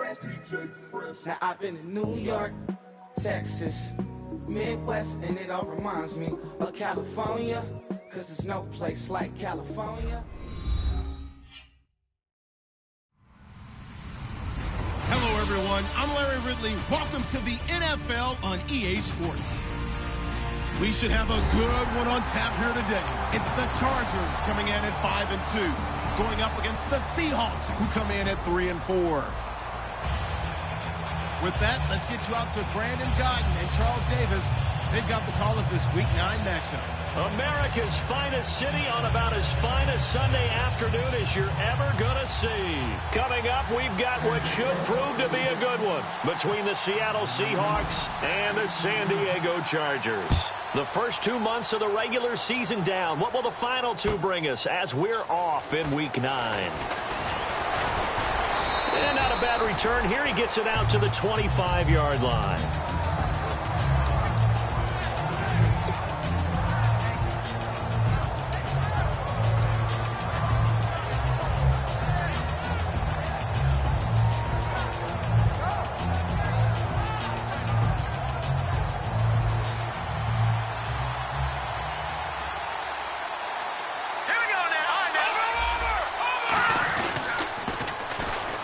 Now I've been in New York, Texas, Midwest, and it all reminds me of California, 'cause there's no place like California. Hello, everyone. I'm Larry Ridley. Welcome to the NFL on EA Sports. We should have a good one on tap here today. It's the Chargers coming in at 5-2, going up against the Seahawks, who come in at 3-4. With that, let's get you out to Brandon Guyton and Charles Davis. They've got the call of this Week 9 matchup. America's finest city on about as fine a Sunday afternoon as you're ever going to see. Coming up, we've got what should prove to be a good one between the Seattle Seahawks and the San Diego Chargers. The first 2 months of the regular season down. What will the final two bring us as we're off in Week 9? And not a bad return here. He gets it out to the 25-yard line.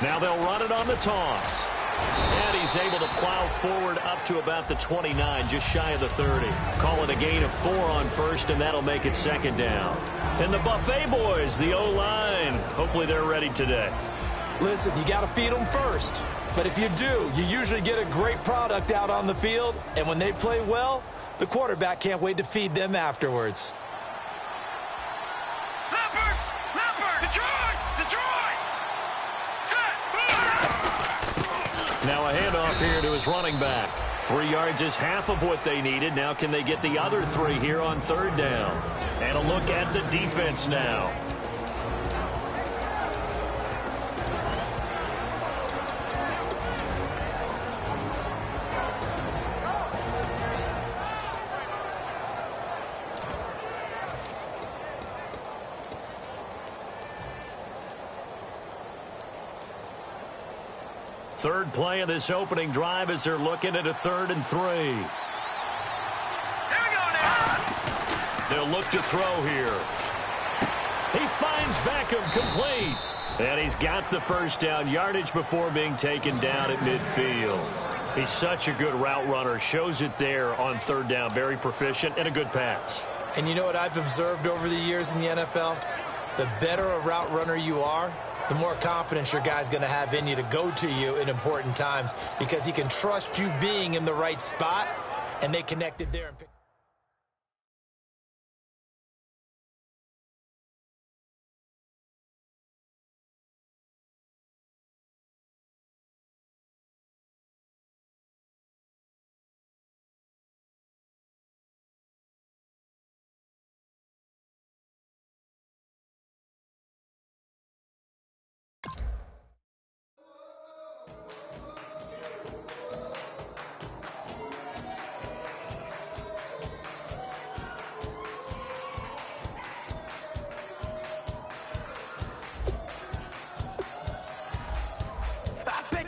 Now they'll run it on the toss. And he's able to plow forward up to about the 29, just shy of the 30. Call it a gain of 4 on first, and that'll make it second down. And the Buffet boys, the O-line, hopefully they're ready today. Listen, you got to feed them first. But if you do, you usually get a great product out on the field. And when they play well, the quarterback can't wait to feed them afterwards. Now a handoff here to his running back. 3 yards is half of what they needed. Now can they get the other 3 here on third down? And a look at the defense now. Third play of this opening drive as they're looking at a 3rd and 3. Here we go now. They'll look to throw here. He finds Beckham complete. And he's got the first down yardage before being taken down at midfield. He's such a good route runner. Shows it there on third down. Very proficient and a good pass. And you know what I've observed over the years in the NFL? The better a route runner you are, the more confidence your guy's going to have in you to go to you in important times because he can trust you being in the right spot, and they connected there. And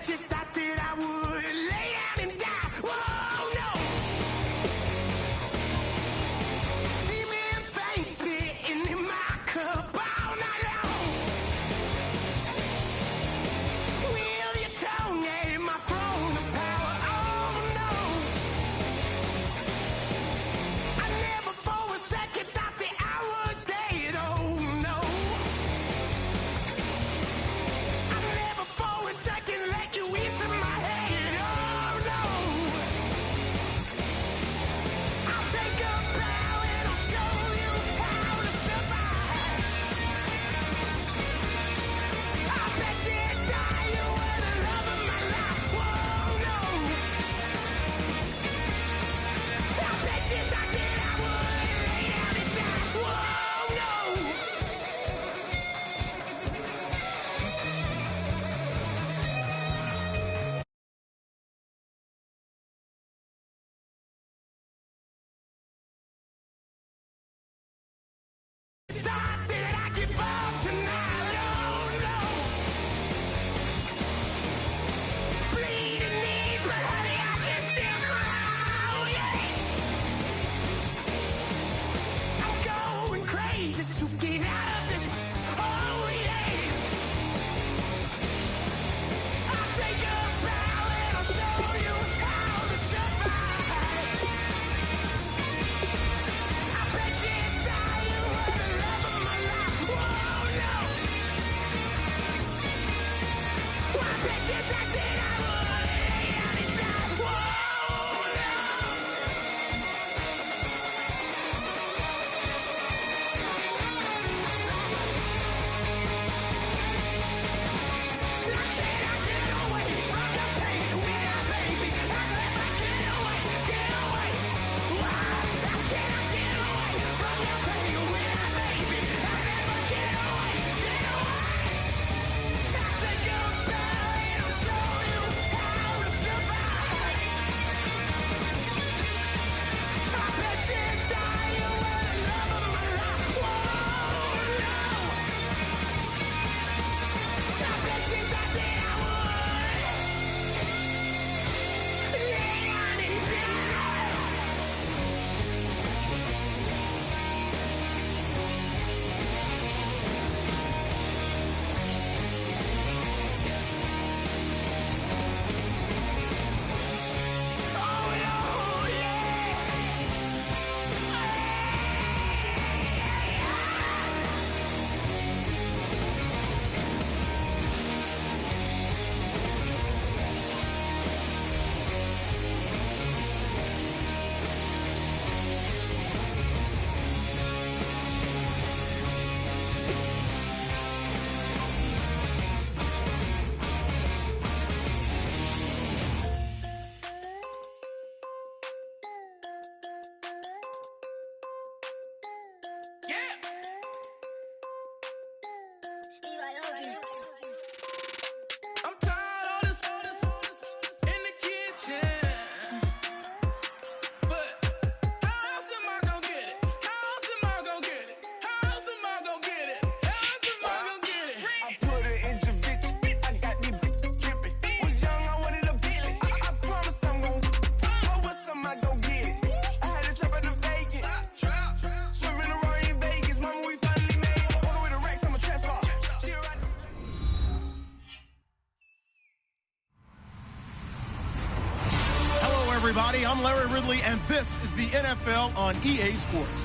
You thought that I would lay down and die. Whoa, no. Demon fangs spitting in my cup all night long. Will your tongue at my throne of power? Oh, no. I never for a second thought that I was dead. Oh, no. I never for a second let you in. everybody. I'm Larry Ridley, and this is the NFL on EA Sports.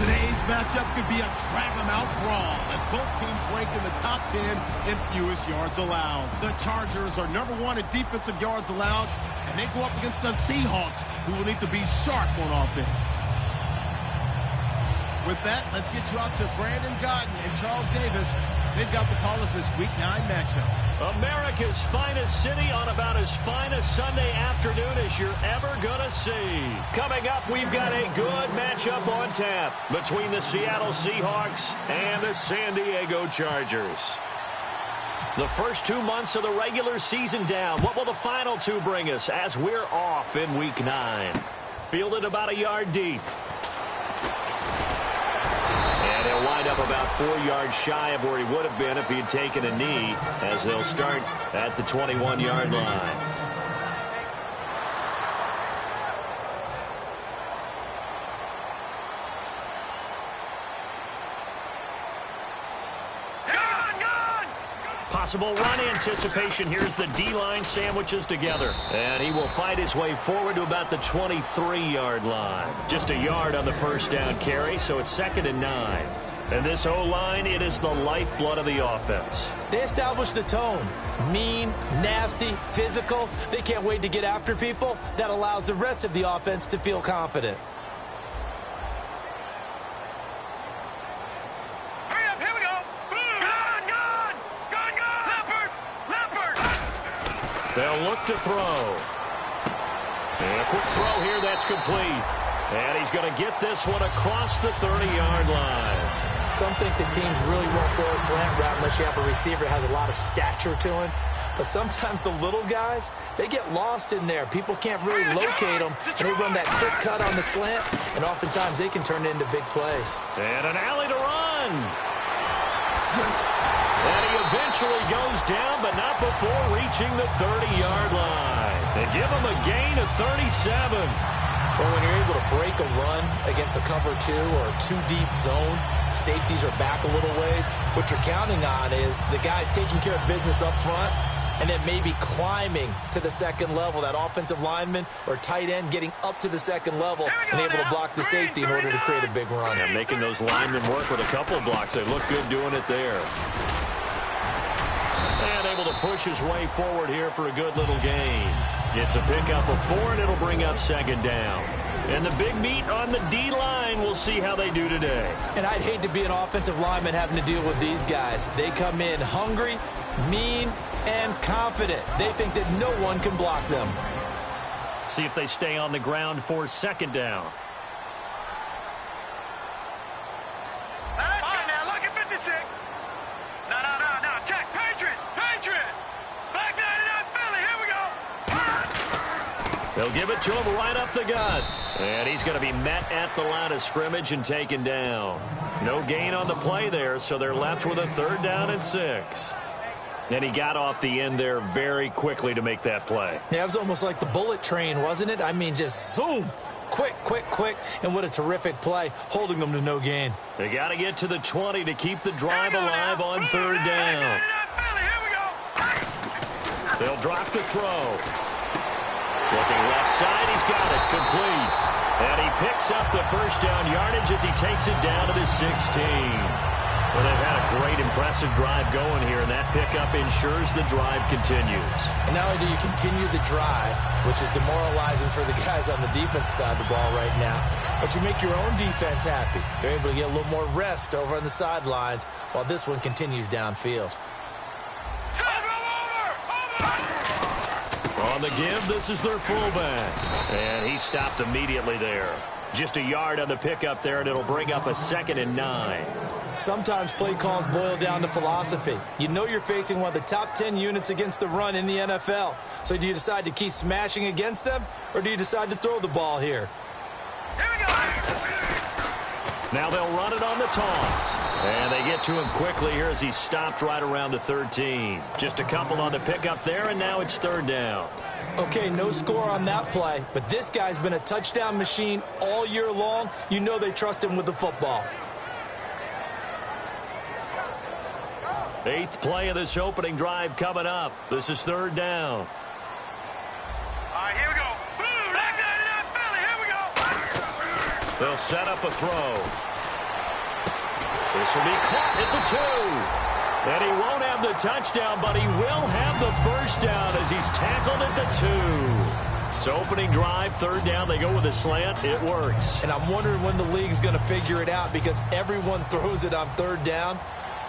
Today's matchup could be a drag-em-out brawl as both teams rank in the top 10 in fewest yards allowed. The Chargers are number 1 in defensive yards allowed, and they go up against the Seahawks, who will need to be sharp on offense. With that, let's get you out to Brandon Godden and Charles Davis. They've got the call of this Week 9 matchup. America's finest city on about as fine a Sunday afternoon as you're ever going to see. Coming up, we've got a good matchup on tap between the Seattle Seahawks and the San Diego Chargers. The first 2 months of the regular season down. What will the final 2 bring us as we're off in Week 9? Fielded about a yard deep. And he'll wind up about 4 yards shy of where he would have been if he had taken a knee, as they'll start at the 21-yard line. Possible run anticipation. Here's the D-line sandwiches together. And he will fight his way forward to about the 23-yard line. Just a yard on the first down carry, so it's 2nd and 9. And this O-line, it is the lifeblood of the offense. They establish the tone. Mean, nasty, physical. They can't wait to get after people. That allows the rest of the offense to feel confident. They'll look to throw. And a quick throw here, that's complete. And he's going to get this one across the 30-yard line. Some think the teams really won't throw a slant route unless you have a receiver that has a lot of stature to him. But sometimes the little guys, they get lost in there. People can't really locate them, and they run that quick cut on the slant, and oftentimes they can turn it into big plays. And an alley to run. And he eventually goes down, but not before reaching the 30-yard line. They give him a gain of 37. Well, when you're able to break a run against a cover 2 or a 2-deep zone, safeties are back a little ways. What you're counting on is the guys taking care of business up front and then maybe climbing to the second level. That offensive lineman or tight end getting up to the second level and able to block the safety in order to create a big run. Yeah, making those linemen work with a couple of blocks. They look good doing it there. And able to push his way forward here for a good little gain. It's a pickup of 4, and it'll bring up 2nd down. And the big meat on the D-line, we'll see how they do today. And I'd hate to be an offensive lineman having to deal with these guys. They come in hungry, mean, and confident. They think that no one can block them. See if they stay on the ground for 2nd down. That's good now. Look at 56. No. Check. Patriot. Back 99 Philly. Here we go. They'll give it to him right up the gut. And he's going to be met at the line of scrimmage and taken down. No gain on the play there, so they're left with a 3rd down and 6. And he got off the end there very quickly to make that play. Yeah, it was almost like the bullet train, wasn't it? I mean, just zoom. Quick. And what a terrific play, holding them to no gain. They got to get to the 20 to keep the drive alive on 3rd down. They'll drop the throw. Looking left side, he's got it, complete. And he picks up the first down yardage as he takes it down to the 16. Well, they've had a great, impressive drive going here, and that pickup ensures the drive continues. And not only do you continue the drive, which is demoralizing for the guys on the defensive side of the ball right now, but you make your own defense happy. They're able to get a little more rest over on the sidelines while this one continues downfield. On the give, this is their fullback. And he stopped immediately there. Just a yard on the pickup there, and it'll bring up a 2nd and 9. Sometimes play calls boil down to philosophy. You know you're facing one of the top 10 units against the run in the NFL. So do you decide to keep smashing against them, or do you decide to throw the ball here? Here we go. Now they'll run it on the toss. And they get to him quickly here as he stopped right around the 13. Just a couple on the pickup there, and now it's 3rd down. Okay, no score on that play, but this guy's been a touchdown machine all year long. You know they trust him with the football. 8th play of this opening drive coming up. This is 3rd down. All right, here we go. They'll set up a throw. This will be caught at the 2. And he won't have the touchdown, but he will have the first down as he's tackled at the 2. So opening drive, third down, they go with a slant. It works. And I'm wondering when the league's going to figure it out because everyone throws it on third down.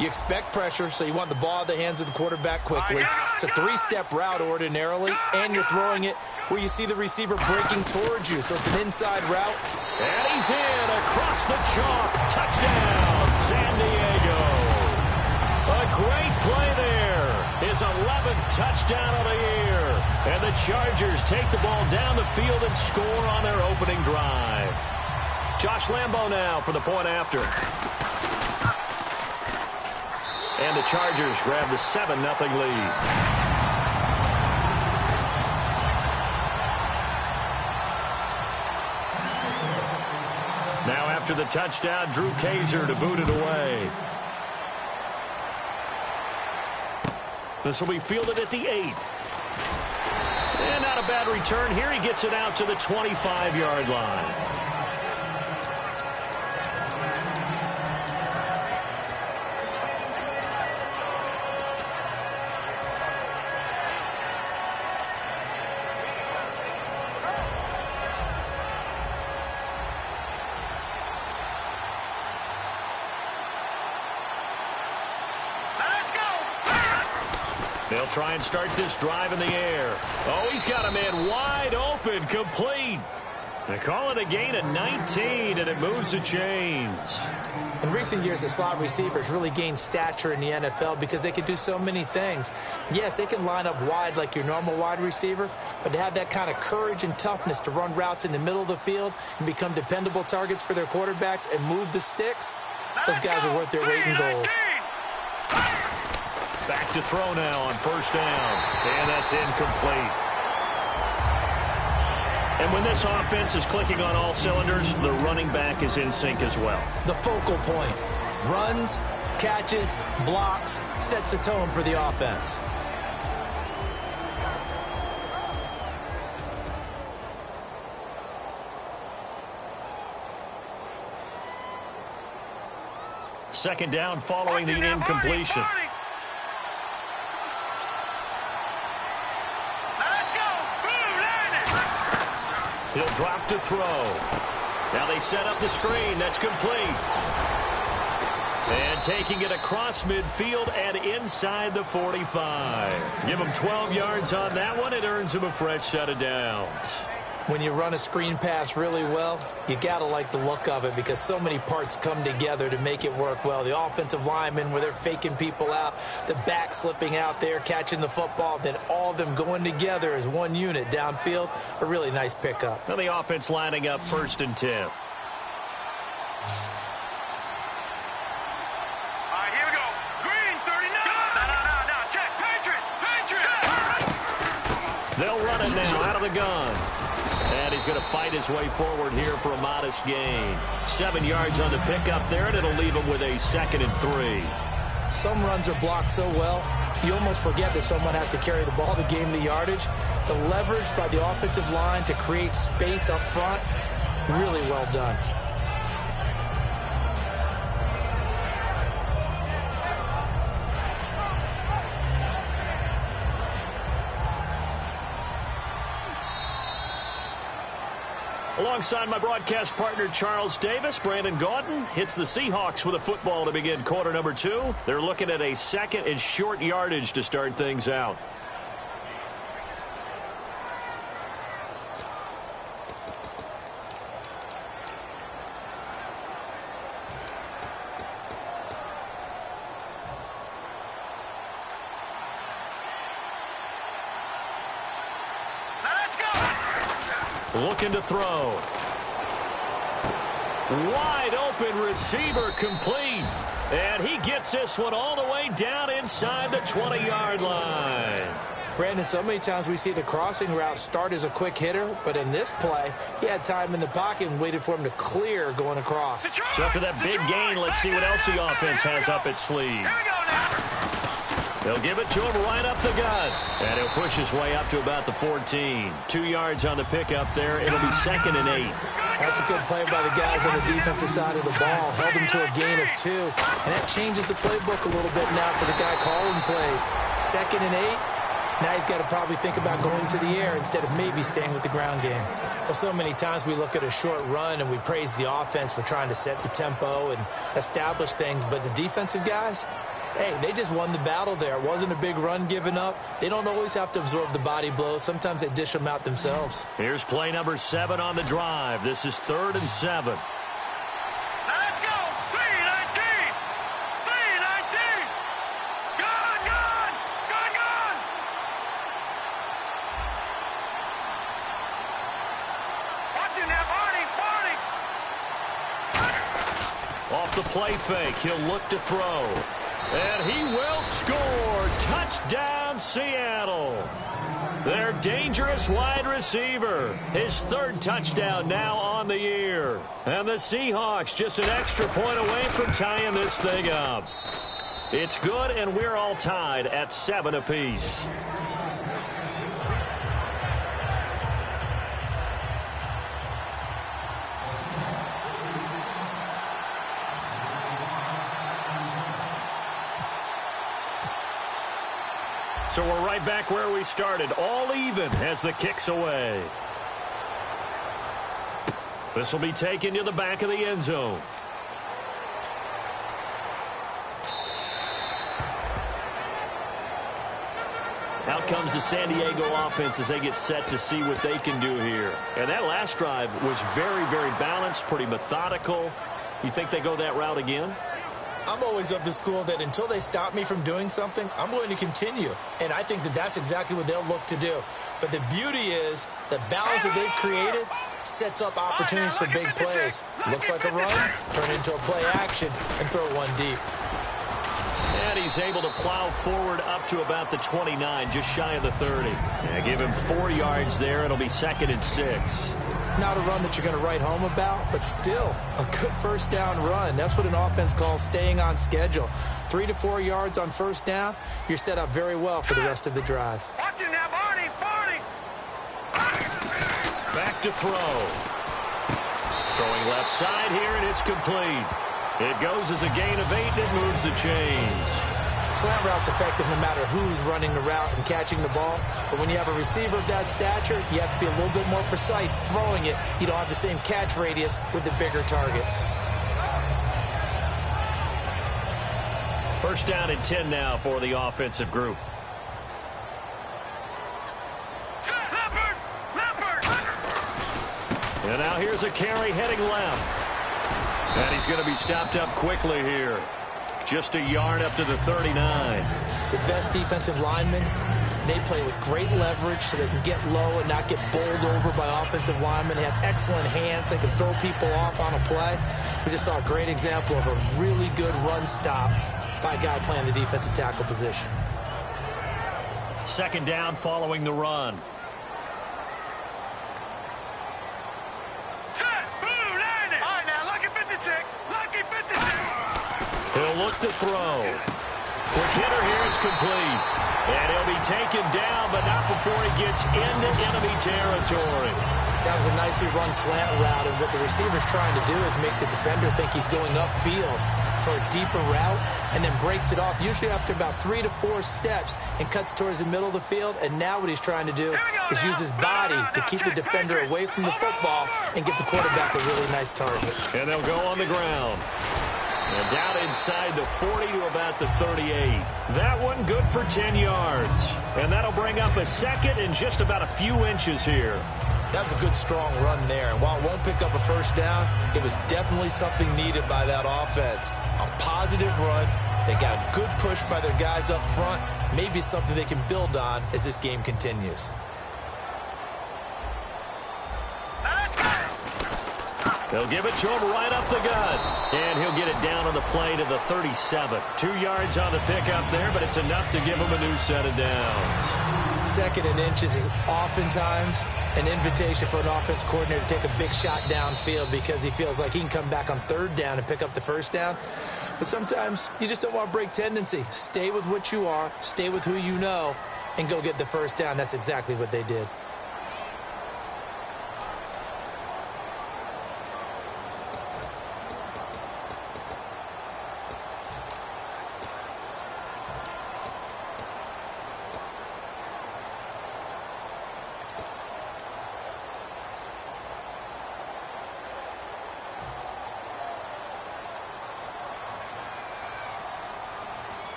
You expect pressure, so you want the ball in the hands of the quarterback quickly. It's a 3-step route ordinarily, and you're throwing it where you see the receiver breaking towards you. So it's an inside route. And he's in across the chalk. Touchdown, San Diego. A great play there. His 11th touchdown of the year. And the Chargers take the ball down the field and score on their opening drive. Josh Lambo now for the point after. And the Chargers grab the 7-0 lead. Now after the touchdown, Drew Kaiser to boot it away. This will be fielded at the 8. And not a bad return here. He gets it out to the 25-yard line. They'll try and start this drive in the air. Oh, he's got a man wide open, complete. They call it a gain of 19, and it moves the chains. In recent years, the slot receivers really gained stature in the NFL because they can do so many things. Yes, they can line up wide like your normal wide receiver, but to have that kind of courage and toughness to run routes in the middle of the field and become dependable targets for their quarterbacks and move the sticks, those guys are worth their weight in gold. Back to throw now on first down. And that's incomplete. And when this offense is clicking on all cylinders, the running back is in sync as well. The focal point. Runs, catches, blocks, sets the tone for the offense. Second down following the incompletion. He'll drop to throw. Now they set up the screen. That's complete. And taking it across midfield and inside the 45. Give him 12 yards on that one. It earns him a fresh set of downs. When you run a screen pass really well, you got to like the look of it because so many parts come together to make it work well. The offensive linemen, where they're faking people out, the back slipping out there, catching the football, then all of them going together as one unit downfield. A really nice pickup. Well, the offense lining up 1st and 10. They'll run it now out of the gun. And he's going to fight his way forward here for a modest gain. 7 yards on the pickup there, and it'll leave him with a 2nd and 3. Some runs are blocked so well, you almost forget that someone has to carry the ball to gain the yardage. The leverage by the offensive line to create space up front, really well done. Alongside my broadcast partner, Charles Davis, Brandon Gaudin hits the Seahawks with a football to begin quarter number 2. They're looking at a 2nd and short yardage to start things out. Looking to throw. Wide open receiver complete. And he gets this one all the way down inside the 20-yard line. Brandon, so many times we see the crossing route start as a quick hitter, but in this play, he had time in the pocket and waited for him to clear going across. So after that big gain, let's see what else the offense has up its sleeve. They'll give it to him right up the gut. And he'll push his way up to about the 14. 2 yards on the pickup there. It'll be 2nd and 8. That's a good play by the guys on the defensive side of the ball. Held them to a gain of 2. And that changes the playbook a little bit now for the guy calling plays. 2nd and 8. Now he's got to probably think about going to the air instead of maybe staying with the ground game. Well, so many times we look at a short run and we praise the offense for trying to set the tempo and establish things. But the defensive guys, hey, they just won the battle there. It wasn't a big run given up. They don't always have to absorb the body blows. Sometimes they dish them out themselves. Here's play number 7 on the drive. This is 3rd and 7. Now let's go. 3-19. 3-19. Gone. Watch him now, Barney. Off the play fake, he'll look to throw. And he will score. Touchdown, Seattle. Their dangerous wide receiver. His 3rd touchdown now on the year. And the Seahawks just an extra point away from tying this thing up. It's good, and we're all tied at 7 apiece. So we're right back where we started, all even as the kick's away. This will be taken to the back of the end zone. Out comes the San Diego offense as they get set to see what they can do here. And that last drive was very, very balanced, pretty methodical. You think they go that route again? I'm always of the school that until they stop me from doing something, I'm going to continue. And I think that that's exactly what they'll look to do. But the beauty is the balance that they've created sets up opportunities for big plays. Looks like a run, turn into a play action, and throw one deep. And he's able to plow forward up to about the 29, just shy of the 30. Yeah, give him 4 yards there. It'll be 2nd and 6. Not a run that you're going to write home about, but still a good first down run. That's what an offense calls staying on schedule. 3 to 4 yards on first down, you're set up very well for the rest of the drive. Watch him now, Barney. Back to throw. Throwing left side here, and it's complete. It goes as a gain of 8, and it moves the chains. Slant route's effective no matter who's running the route and catching the ball. But when you have a receiver of that stature, you have to be a little bit more precise throwing it. You don't have the same catch radius with the bigger targets. 1st down and 10 now for the offensive group. Leopard. And now here's a carry heading left. And he's going to be stopped up quickly here. Just a yard up to the 39. The best defensive linemen, they play with great leverage so they can get low and not get bowled over by offensive linemen. They have excellent hands. They can throw people off on a play. We just saw a great example of a really good run stop by a guy playing the defensive tackle position. 2nd down following the run. He'll look to throw. Quick hitter here, it's complete. And he'll be taken down, but not before he gets into enemy territory. That was a nicely run slant route, and what the receiver's trying to do is make the defender think he's going upfield for a deeper route, and then breaks it off, usually after about 3 to 4 steps, and cuts towards the middle of the field. And now what he's trying to do is use his body to keep the defender away from the football and give the quarterback a really nice target. And they'll go on the ground. And down inside the 40 to about the 38. That one good for 10 yards. And that'll bring up a 2nd and just about a few inches here. That was a good, strong run there. And while it won't pick up a first down, it was definitely something needed by that offense. A positive run. They got a good push by their guys up front. Maybe something they can build on as this game continues. They'll give it to him right up the gut. And he'll get it down on the play to the 37. 2 yards on the pickup there, but it's enough to give him a new set of downs. 2nd and inches is oftentimes an invitation for an offense coordinator to take a big shot downfield because he feels like he can come back on 3rd down and pick up the first down. But sometimes you just don't want to break tendency. Stay with what you are, stay with who you know, and go get the first down. That's exactly what they did.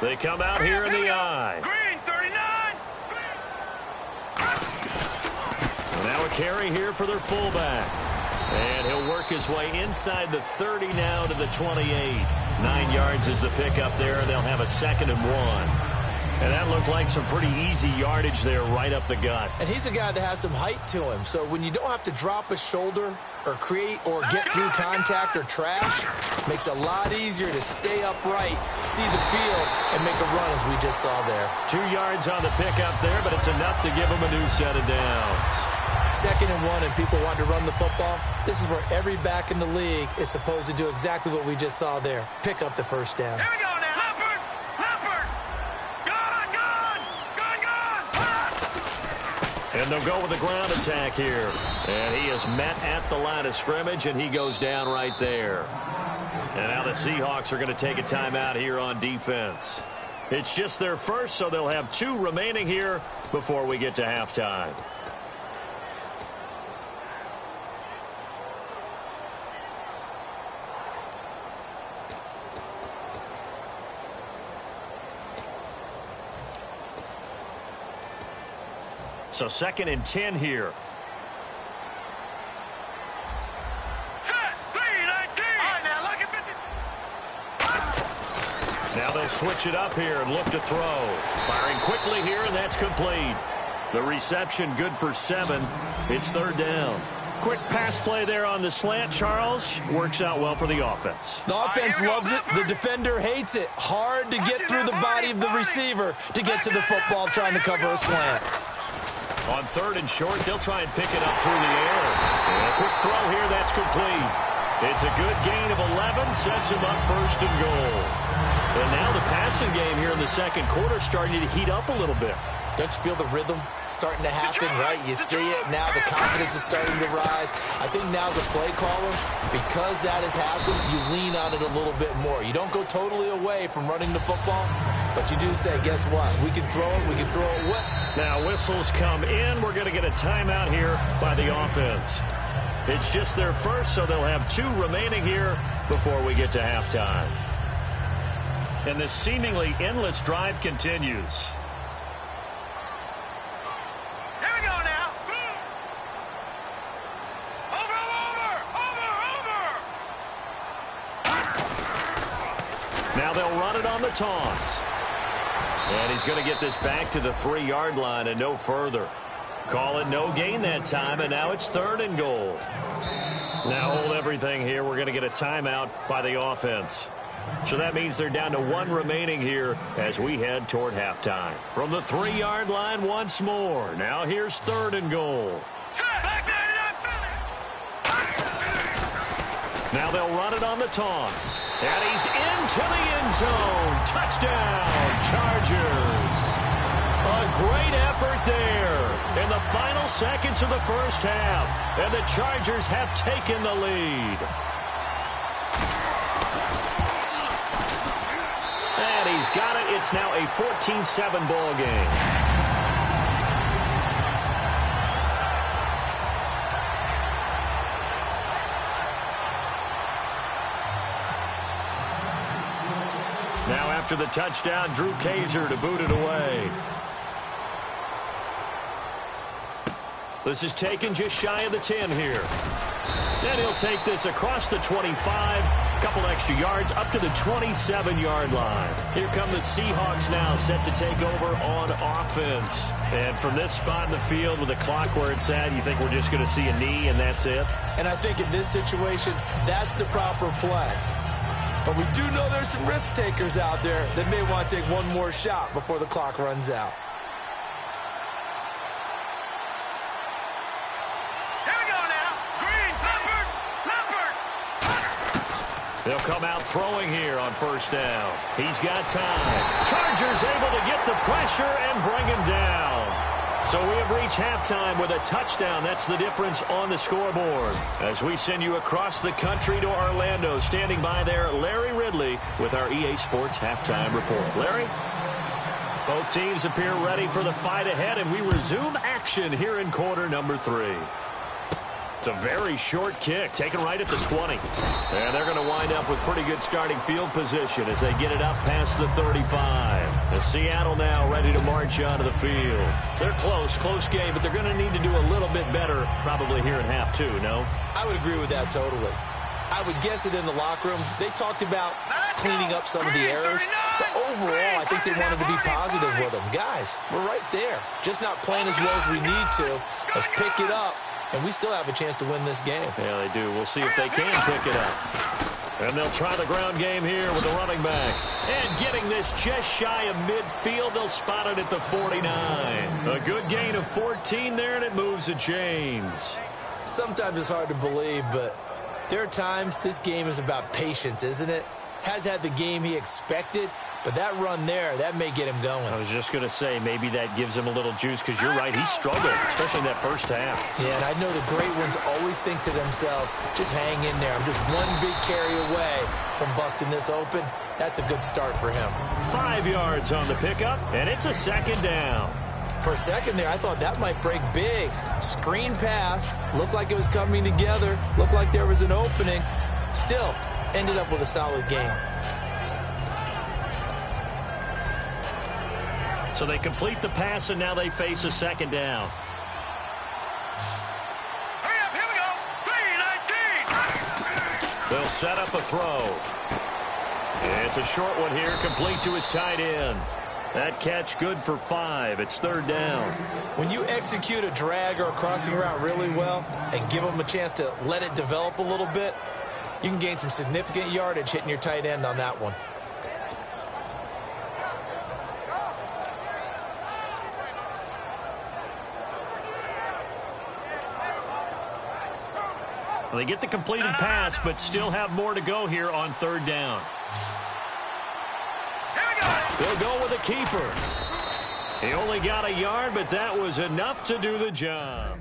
They come out here in the I. Green, 39. Now a carry here for their fullback. And he'll work his way inside the 30 now to the 28. 9 yards is the pickup there, and they'll have a 2nd and 1. And that looked like some pretty easy yardage there right up the gut. And he's a guy that has some height to him. So when you don't have to drop a shoulder or create or get through contact or trash, makes it a lot easier to stay upright, see the field, and make a run as we just saw there. 2 yards on the pickup there, but it's enough to give him a new set of downs. 2nd and 1 and people want to run the football. This is where every back in the league is supposed to do exactly what we just saw there. Pick up the first down. Here we go now. Leopard. Leopard. Gone. And they'll go with the ground attack here. And he is met at the line of scrimmage, and he goes down right there. And now the Seahawks are going to take a timeout here on defense. It's just their first, so they'll have 2 remaining here before we get to halftime. So 2nd and 10 here. Set. 3-19. All right, now look at 50. Now they'll switch it up here and look to throw. Firing quickly here, and that's complete. The reception good for 7. It's 3rd down. Quick pass play there on the slant, Charles. Works out well for the offense. The offense loves it. The defender hates it. Hard to get through the body of the receiver to get to the football trying to cover a slant. On 3rd and short, they'll try and pick it up through the air. And a quick throw here, that's complete. It's a good gain of 11, sets him up 1st and goal. And now the passing game here in the 2nd quarter starting to heat up a little bit. Don't you feel the rhythm starting to happen, right? You see it now. The confidence is starting to rise. I think now as a play caller, because that has happened, you lean on it a little bit more. You don't go totally away from running the football, but you do say, guess what? We can throw it. We can throw it. What? Now whistles come in. We're going to get a timeout here by the offense. It's just their first, so they'll have 2 remaining here before we get to halftime. And this seemingly endless drive continues. Now they'll run it on the toss. And he's going to get this back to the 3-yard line and no further. Call it no gain that time, and now it's 3rd and goal. Now hold everything here. We're going to get a timeout by the offense. So that means they're down to 1 remaining here as we head toward halftime. From the 3-yard line once more. Now here's 3rd and goal. Now they'll run it on the toss. And he's into the end zone. Touchdown, Chargers. A great effort there in the final seconds of the first half. And the Chargers have taken the lead. And he's got it. It's now a 14-7 ball game. Now after the touchdown, Drew Kaiser to boot it away. This is taken just shy of the 10 here. Then he'll take this across the 25, couple extra yards up to the 27-yard line. Here come the Seahawks now set to take over on offense. And from this spot in the field with the clock where it's at, you think we're just going to see a knee and that's it? And I think in this situation, that's the proper play. But we do know there's some risk takers out there that may want to take one more shot before the clock runs out. Here we go now. Green, Leopard. They'll come out throwing here on 1st down. He's got time. Chargers able to get the pressure and bring him down. So we have reached halftime with a touchdown. That's the difference on the scoreboard. As we send you across the country to Orlando, standing by there, Larry Ridley with our EA Sports Halftime Report. Larry? Both teams appear ready for the fight ahead, and we resume action here in quarter number 3. It's a very short kick, taken right at the 20. And they're going to wind up with pretty good starting field position as they get it up past the 35. And Seattle now ready to march onto the field. They're close game, but they're going to need to do a little bit better probably here in half two, no? I would agree with that totally. I would guess it in the locker room. They talked about cleaning up some of the errors. But overall, I think they wanted to be positive with them. Guys, we're right there. Just not playing as well as we need to. Let's pick it up. And we still have a chance to win this game. Yeah, they do. We'll see if they can pick it up. And they'll try the ground game here with the running back. And getting this just shy of midfield, they'll spot it at the 49. A good gain of 14 there, and it moves the chains. Sometimes it's hard to believe, but there are times this game is about patience, isn't it? Has had the game he expected, but that run there, that may get him going. I was just going to say, maybe that gives him a little juice, because you're right, he struggled, especially in that first half. Yeah, and I know the great ones always think to themselves, just hang in there. I'm just one big carry away from busting this open. That's a good start for him. 5 yards on the pickup, and it's a second down. For a second there, I thought that might break big. Screen pass, looked like it was coming together, looked like there was an opening. Still, ended up with a solid game. So they complete the pass, and now they face a second down. Hurry up, here we go. 3-19. They'll set up a throw. It's a short one here, complete to his tight end. That catch good for 5. It's third down. When you execute a drag or a crossing route really well and give them a chance to let it develop a little bit, you can gain some significant yardage hitting your tight end on that one. Well, they get the completed pass, but still have more to go here on third down. They'll go with a keeper. He only got a yard, but that was enough to do the job.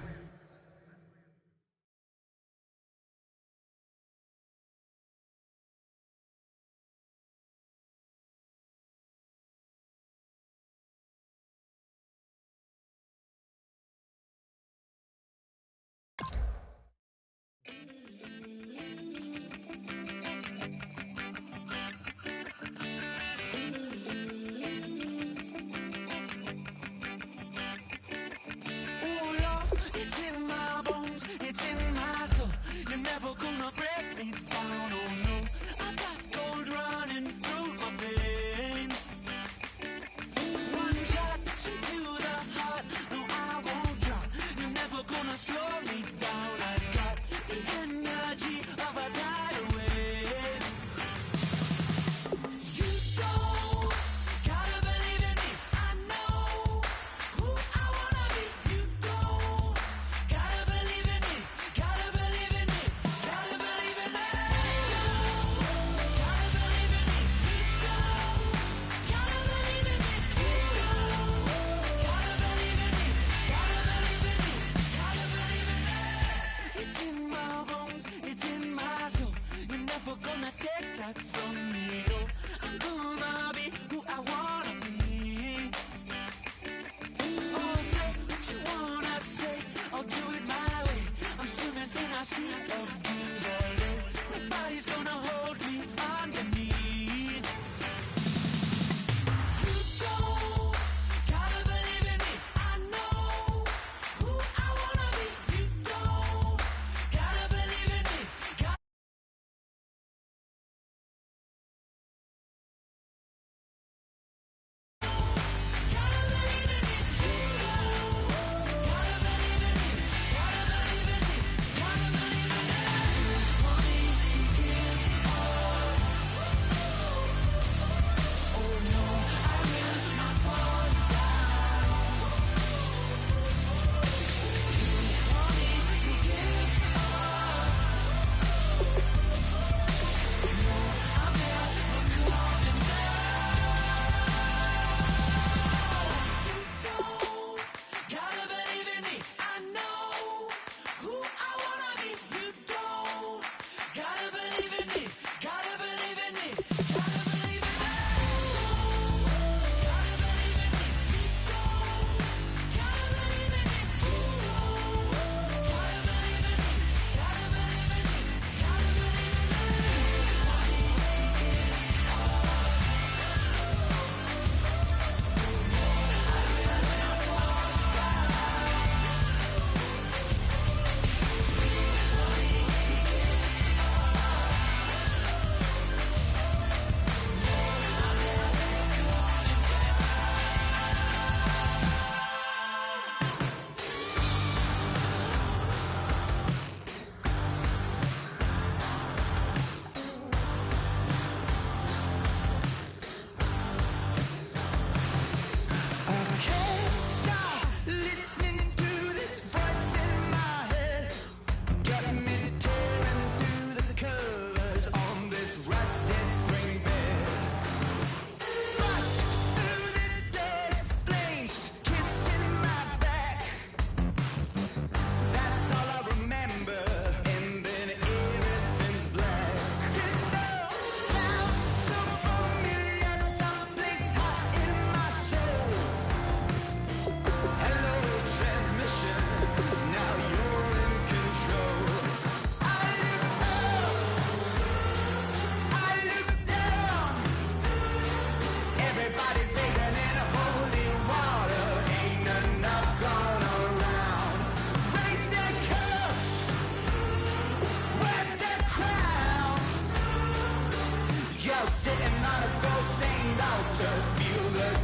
It's in my bones, it's in my soul. You're never gonna break me down, oh no. I've got gold running through my veins. One shot, straight to the heart. No, I won't drop. You're never gonna slow me down. I've got the energy of a tidal wave. You don't gotta believe in me. I know who I wanna be. You don't.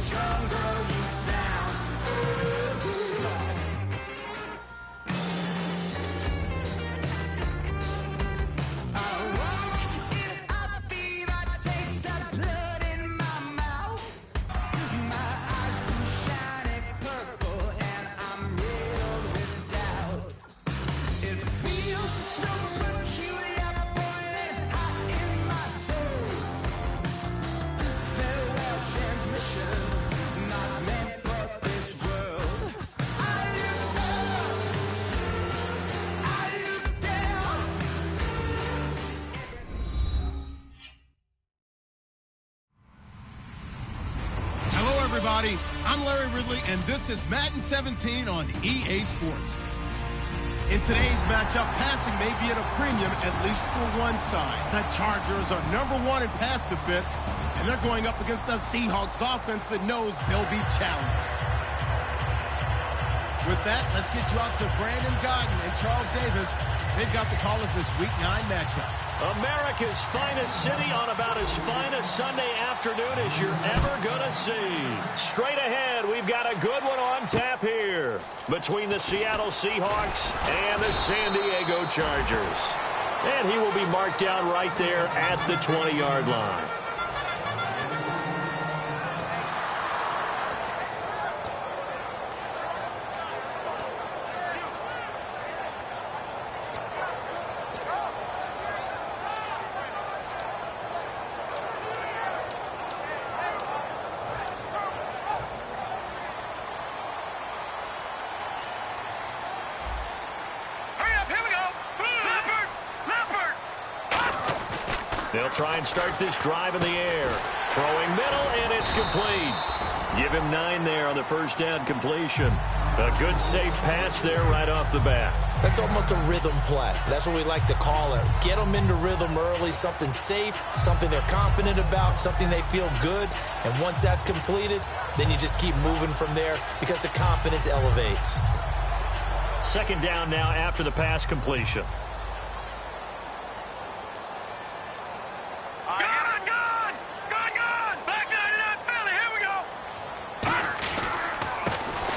jungle you sound. I walk in upbeat, I taste the blood in my mouth. My eyes blue shiny purple and I'm riddled with doubt. It feels so peculiar, boiling hot in my soul. Farewell transmission, not meant for this world. I look up, I look down. Hello, everybody. I'm Larry Ridley, and this is Madden 17 on EA Sports. In today's matchup, passing may be at a premium, at least for one side. The Chargers are #1 in pass defense, and they're going up against the Seahawks offense that knows they'll be challenged. With that, let's get you out to Brandon Godden and Charles Davis. They've got the call of this Week 9 matchup. America's finest city on about as fine a Sunday afternoon as you're ever going to see. Straight ahead, we've got a good one on tap here between the Seattle Seahawks and the San Diego Chargers. And he will be marked down right there at the 20-yard line. Hurry up, here we go. Leopard, Leopard. They'll try and start this drive in the air. Throwing middle, and it's complete. Give him 9 there on the first down completion. A good, safe pass there right off the bat. That's almost a rhythm play. That's what we like to call it. Get them into rhythm early, something safe, something they're confident about, something they feel good. And once that's completed, then you just keep moving from there because the confidence elevates. Second down now after the pass completion. Gone, gone, gone, gone. Back 99 Philly, here we go.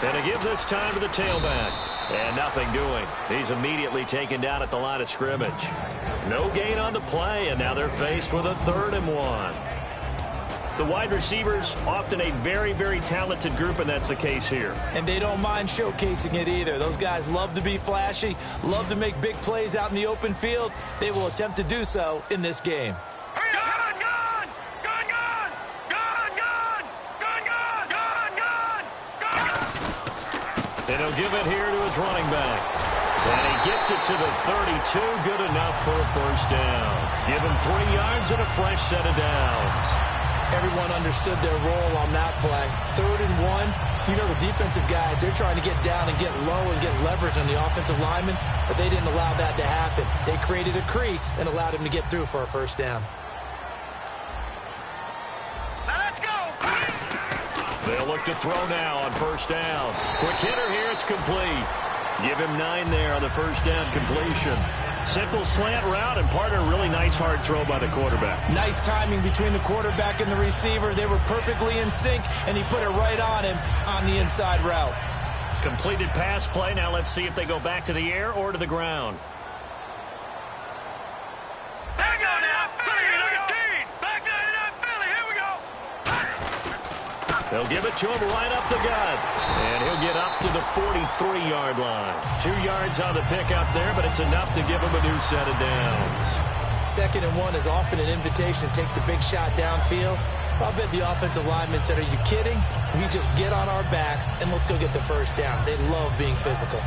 And to give this time to the tailback. And nothing doing. He's immediately taken down at the line of scrimmage. No gain on the play, and now they're faced with a 3rd and 1. The wide receivers, often a very, very talented group, and that's the case here. And they don't mind showcasing it either. Those guys love to be flashy, love to make big plays out in the open field. They will attempt to do so in this game. Hurry up, gone, gone, gone, gone, gone, gone, gone, gone, gone, gone, gone. And he'll give it here to his running back. And he gets it to the 32, good enough for a first down. Give him 3 yards and a fresh set of downs. Everyone understood their role on that play. 3rd and 1. You know the defensive guys, they're trying to get down and get low and get leverage on the offensive lineman, but they didn't allow that to happen. They created a crease and allowed him to get through for a first down. Now let's go. They'll look to throw now on first down. Quick hitter here, it's complete. Give him 9 there on the first down completion. Simple slant route, and partner, really nice hard throw by the quarterback. Nice timing between the quarterback and the receiver. They were perfectly in sync, and he put it right on him on the inside route. Completed pass play. Now let's see if they go back to the air or to the ground. There we go now. Philly, here we go. Back 99 Philly, here we go. They'll give it to him right up the gut. And he'll get up to the 43-yard line. 2 yards on the pickup there, but it's enough to give him a new set of downs. 2nd and 1 is often an invitation to take the big shot downfield. I bet the offensive linemen said, are you kidding? We just get on our backs and let's go get the first down. They love being physical.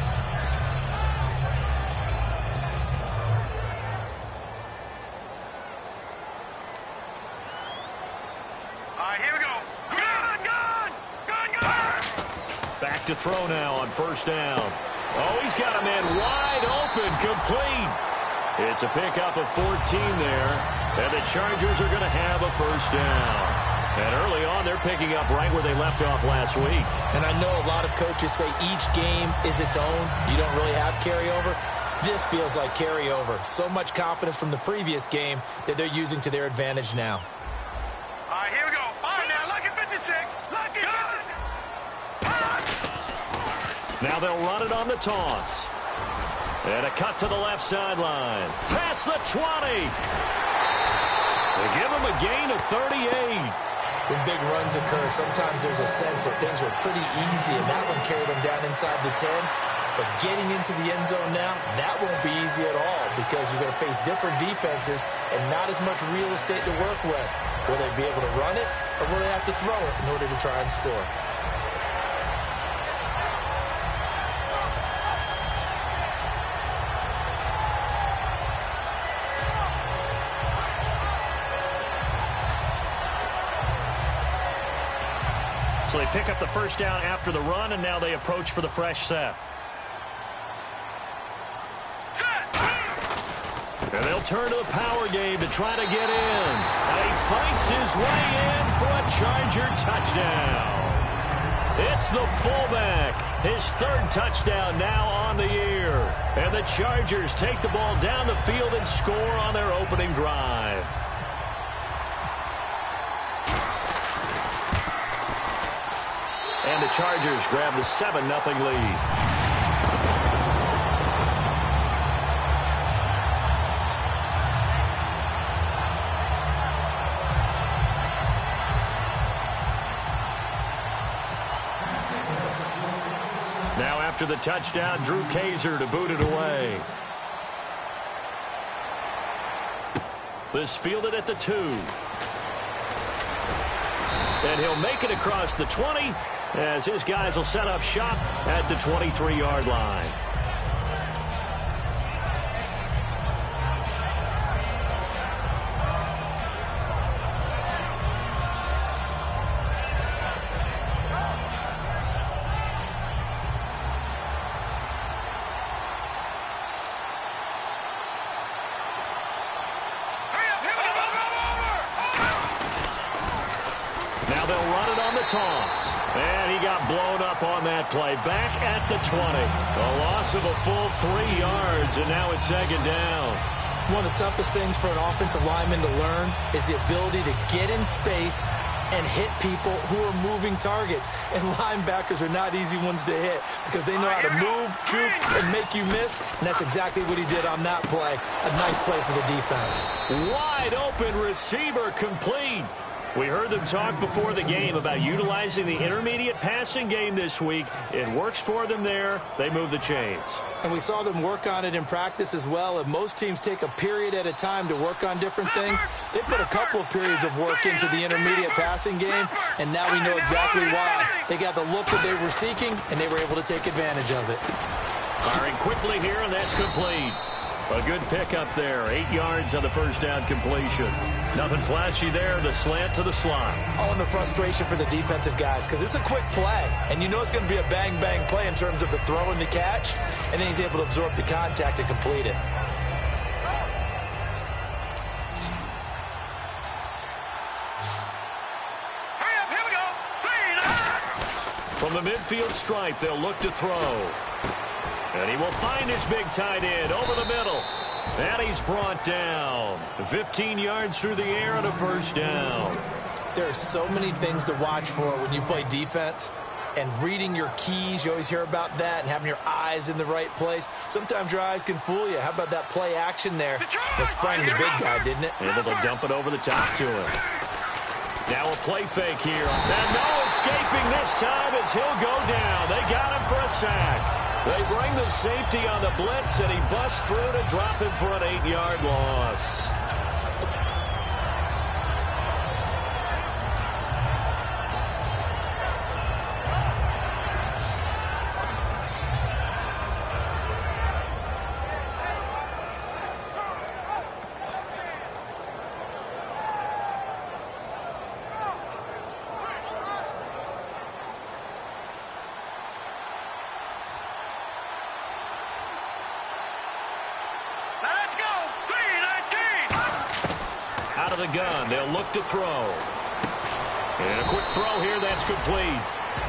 All right, here we go. Gone, gone, gone, gone. Back to throw now on first down. Oh, he's got a man wide open, complete. It's a pickup of 14 there, and the Chargers are going to have a first down. And early on, they're picking up right where they left off last week. And I know a lot of coaches say each game is its own. You don't really have carryover. This feels like carryover. So much confidence from the previous game that they're using to their advantage now. All right, here we go. All right, now, lucky 56. Lucky. Now they'll run it on the toss. And a cut to the left sideline. Past the 20. They give him a gain of 38. When big runs occur, sometimes there's a sense that things were pretty easy, and that one carried them down inside the 10. But getting into the end zone now, that won't be easy at all because you're going to face different defenses and not as much real estate to work with. Will they be able to run it, or will they have to throw it in order to try and score? So they pick up the first down after the run, and now they approach for the fresh set. And they'll turn to the power game to try to get in. And he fights his way in for a Charger touchdown. It's the fullback. His third touchdown now on the year. And the Chargers take the ball down the field and score on their opening drive. And the Chargers grab the 7-0 lead. Now after the touchdown, Drew Kaiser to boot it away. This fielded at the 2. And he'll make it across the 20 as his guys will set up shop at the 23-yard line. Now they'll run it on the toss. And he got blown up on that play. Back at the 20. A loss of a full 3 yards, and now it's second down. One of the toughest things for an offensive lineman to learn is the ability to get in space and hit people who are moving targets. And linebackers are not easy ones to hit because they know how to move, juke, and make you miss. And that's exactly what he did on that play. A nice play for the defense. Wide open receiver complete. We heard them talk before the game about utilizing the intermediate passing game this week. It works for them there. They move the chains. And we saw them work on it in practice as well. And most teams take a period at a time to work on different things. They put a couple of periods of work into the intermediate passing game, and now we know exactly why. They got the look that they were seeking, and they were able to take advantage of it. Firing quickly here, and that's complete. A good pickup there. 8 yards on the first down completion. Nothing flashy there. The slant to the slot. Oh, and the frustration for the defensive guys because it's a quick play. And you know it's going to be a bang-bang play in terms of the throw and the catch. And then he's able to absorb the contact and complete it. Hurry up, here we go. From the midfield stripe, they'll look to throw. And he will find his big tight end over the middle. And he's brought down. 15 yards through the air and a first down. There are so many things to watch for when you play defense. And reading your keys, you always hear about that, and having your eyes in the right place. Sometimes your eyes can fool you. How about that play action there? It sprang the big guy, didn't it? Able to dump it over the top to him. Now a play fake here. And no escaping this time as he'll go down. They got him for a sack. They bring the safety on the blitz, and he busts through to drop him for an 8-yard loss. Let's go. 3-19. Out of the gun, they'll look to throw. And a quick throw here, that's complete.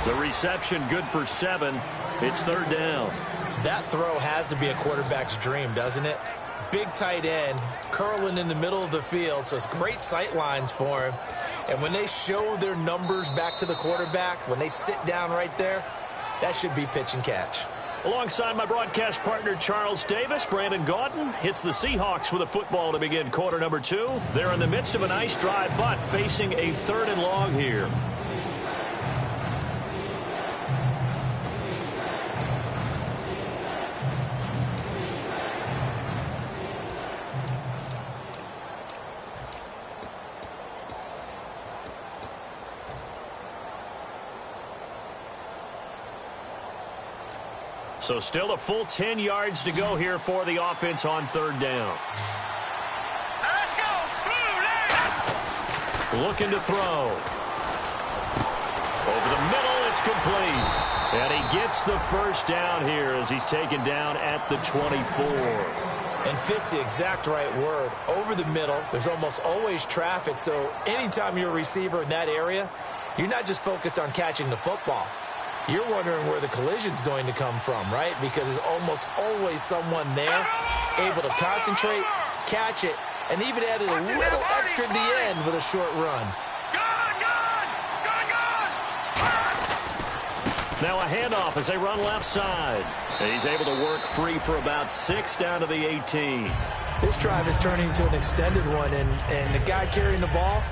The reception good for 7. It's third down. That throw has to be a quarterback's dream, doesn't it? Big tight end, curling in the middle of the field, so it's great sight lines for him. And when they show their numbers back to the quarterback, when they sit down right there, that should be pitch and catch. Alongside my broadcast partner, Charles Davis, Brandon Gaudin hits the Seahawks with a football to begin quarter number 2. They're in the midst of a nice drive, but facing a 3rd and long here. So still a full 10 yards to go here for the offense on 3rd down. Let's go! Blue line! Looking to throw. Over the middle, it's complete. And he gets the first down here as he's taken down at the 24. And fits the exact right word. Over the middle, there's almost always traffic, so anytime you're a receiver in that area, you're not just focused on catching the football. You're wondering where the collision's going to come from, right? Because there's almost always someone there able to concentrate, catch it, and even added a little extra at the end with a short run. Now a handoff as they run left side. And he's able to work free for about 6 down to the 18. This drive is turning into an extended one, and the guy carrying the ball,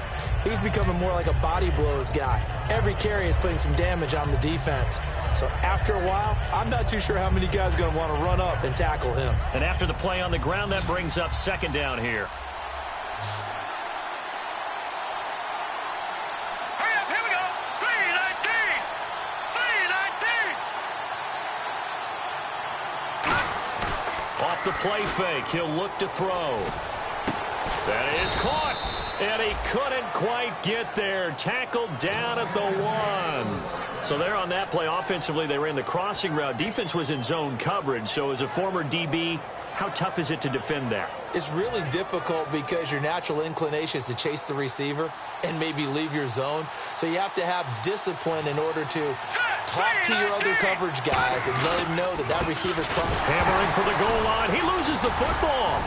he's becoming more like a body blows guy. Every carry is putting some damage on the defense. So after a while, I'm not too sure how many guys are going to want to run up and tackle him. And after the play on the ground, that brings up 2nd down here. Hurry up, here we go! 3-19! 3-19! Off the play fake, he'll look to throw. That is caught. And he couldn't quite get there. Tackled down at the 1. So there on that play, offensively, they ran the crossing route. Defense was in zone coverage. So as a former DB, how tough is it to defend that? It's really difficult because your natural inclination is to chase the receiver and maybe leave your zone. So you have to have discipline in order to talk to your other coverage guys and let them know that that receiver's coming. Hammering for the goal line. He loses the football.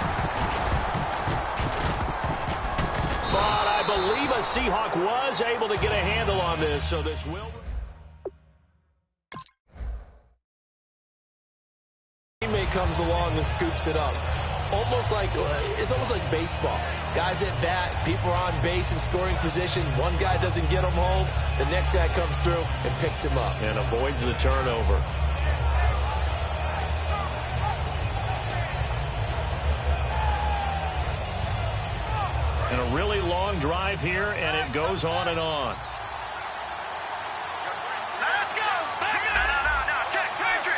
But I believe a Seahawk was able to get a handle on this, so this will... Teammate comes along and scoops it up. It's almost like baseball. Guys at bat, people are on base in scoring position. One guy doesn't get him home. The next guy comes through and picks him up. And avoids the turnover. And a really long drive here, and it goes on and on. Let's go! No, check! Patriot!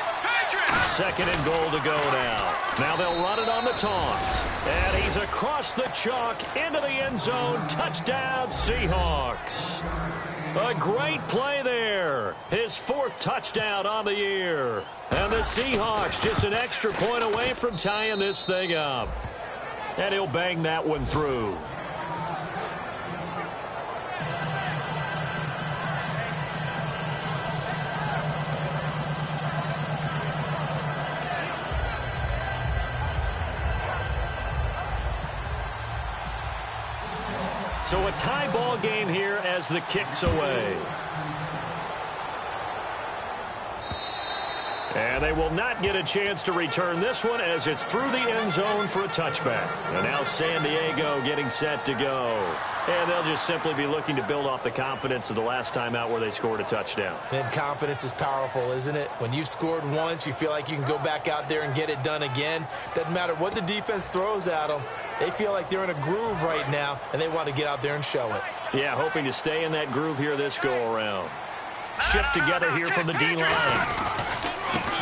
2nd and goal to go now. Now they'll run it on the toss. And he's across the chalk into the end zone. Touchdown, Seahawks. A great play there. His 4th touchdown on the year. And the Seahawks just an extra point away from tying this thing up. And he'll bang that one through. So a tie ball game here as the kick's away. And they will not get a chance to return this one as it's through the end zone for a touchback. And now San Diego getting set to go. And they'll just simply be looking to build off the confidence of the last time out where they scored a touchdown. And confidence is powerful, isn't it? When you've scored once, you feel like you can go back out there and get it done again. Doesn't matter what the defense throws at them. They feel like they're in a groove right now, and they want to get out there and show it. Yeah, hoping to stay in that groove here this go-around. Shift together here from the D-line.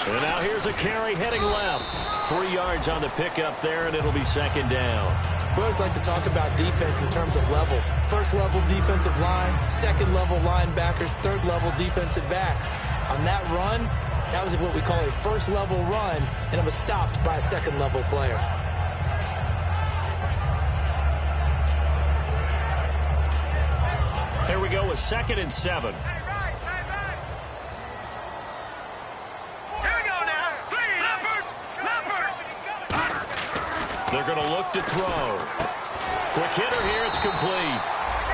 And now here's a carry heading left. 3 yards on the pickup there, and it'll be 2nd down. We always like to talk about defense in terms of levels. 1st level defensive line, 2nd level linebackers, 3rd level defensive backs. On that run, that was what we call a 1st level run, and it was stopped by a 2nd level player. Here we go with 2nd and 7. They're going to look to throw. Quick hitter here. It's complete.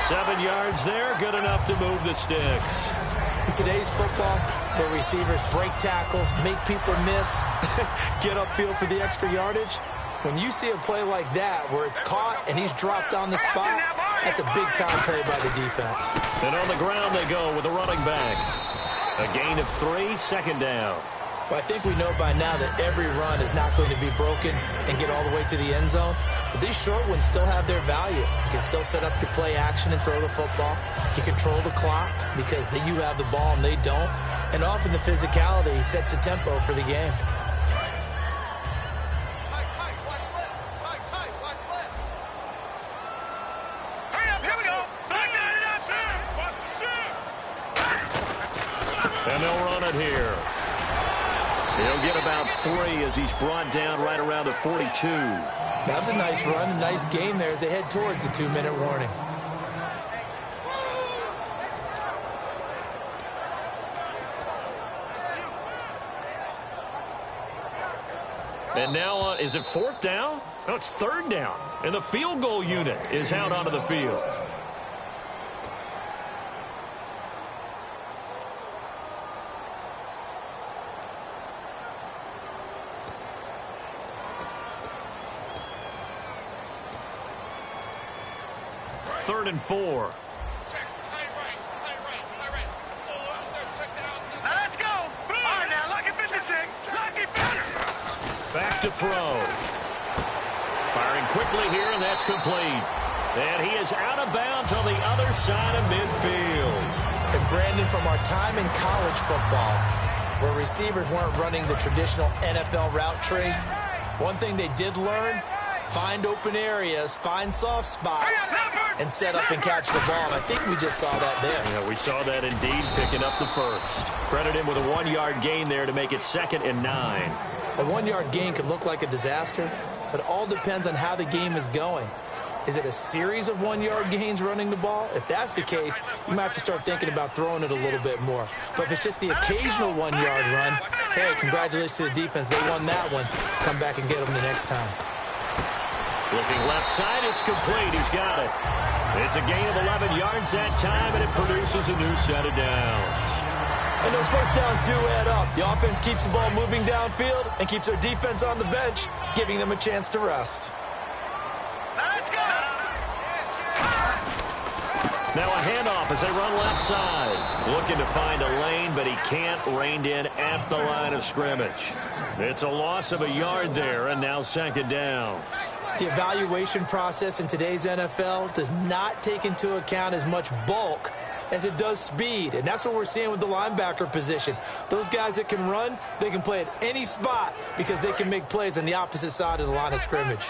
7 yards there. Good enough to move the sticks. In today's football, where receivers break tackles, make people miss, get upfield for the extra yardage, when you see a play like that where it's caught and he's dropped on the spot, that's a big-time play by the defense. And on the ground they go with a running back. A gain of 3, second down. Well, I think we know by now that every run is not going to be broken and get all the way to the end zone. But these short ones still have their value. You can still set up your play action and throw the football. You control the clock because you have the ball and they don't. And often the physicality sets the tempo for the game. And they'll run it here. He'll get about 3 as he's brought down right around the 42. That was a nice run, a nice game there as they head towards the 2-minute warning. And now, is it 4th down? No, it's 3rd down. And the field goal unit is out onto the field. Third and 4. Now let's go. All right, now, lucky 56. Lucky 50. Back to throw. Firing quickly here, and that's complete. And he is out of bounds on the other side of midfield. And Brandon, from our time in college football, where receivers weren't running the traditional NFL route tree, one thing they did learn, find open areas, find soft spots, and set up and catch the ball. And I think we just saw that there. Yeah, we saw that indeed, picking up the first. Credit him with a 1-yard gain there to make it 2nd and 9. A 1-yard gain could look like a disaster, but it all depends on how the game is going. Is it a series of 1-yard gains running the ball? If that's the case, you might have to start thinking about throwing it a little bit more. But if it's just the occasional 1-yard run, hey, congratulations to the defense. They won that one. Come back and get them the next time. Looking left side, it's complete. He's got it. It's a gain of 11 yards that time, and it produces a new set of downs. And those first downs do add up. The offense keeps the ball moving downfield and keeps their defense on the bench, giving them a chance to rest. Let's go. Now a handoff as they run left side. Looking to find a lane, but he can't. Reined in at the line of scrimmage. It's a loss of a yard there, and now 2nd down. The evaluation process in today's NFL does not take into account as much bulk as it does speed. And that's what we're seeing with the linebacker position. Those guys that can run, they can play at any spot because they can make plays on the opposite side of the line of scrimmage.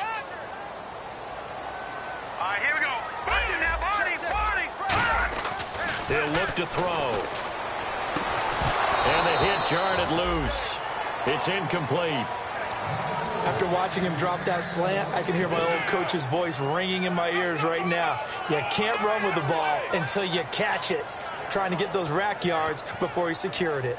All right, here we go. Watch it now, Barney. He'll look to throw. And the hit jarred it loose. It's incomplete. After watching him drop that slant, I can hear my old coach's voice ringing in my ears right now. You can't run with the ball until you catch it. Trying to get those rack yards before he secured it.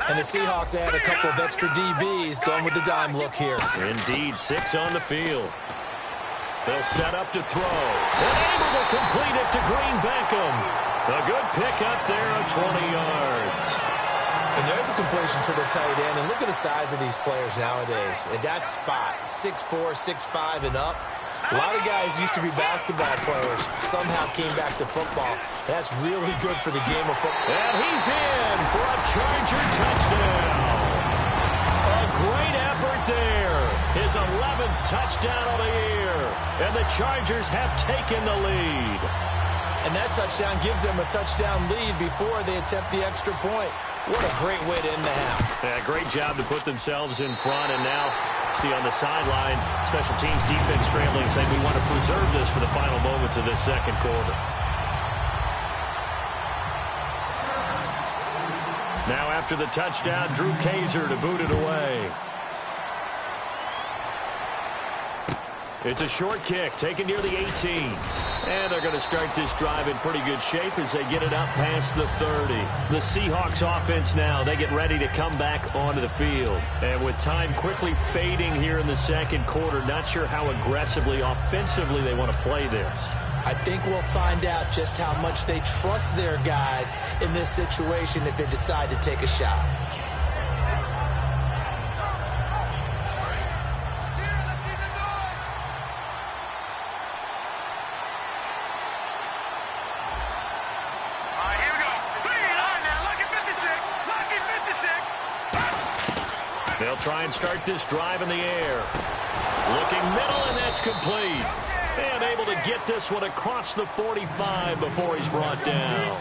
And the Seahawks add a couple of extra DBs going with the dime look here. Indeed, 6 on the field. They'll set up to throw. And able to complete it to Green Beckham. A good pickup there of 20 yards. And there's a completion to the tight end. And look at the size of these players nowadays. At that spot, 6'4", 6'5", and up. A lot of guys used to be basketball players, somehow came back to football. That's really good for the game of football. And he's in for a Charger touchdown. A great effort there. His 11th touchdown of the year. And the Chargers have taken the lead. And that touchdown gives them a touchdown lead before they attempt the extra point. What a great way to end the half. Yeah, great job to put themselves in front. And now, see on the sideline, special teams defense scrambling, saying we want to preserve this for the final moments of this second quarter. Now after the touchdown, Drew Kaiser to boot it away. It's a short kick taken near the 18. And they're going to start this drive in pretty good shape as they get it up past the 30. The Seahawks offense now, they get ready to come back onto the field. And with time quickly fading here in the second quarter, not sure how aggressively, offensively they want to play this. I think we'll find out just how much they trust their guys in this situation if they decide to take a shot. They'll try and start this drive in the air. Looking middle, and that's complete. And able to get this one across the 45 before he's brought down.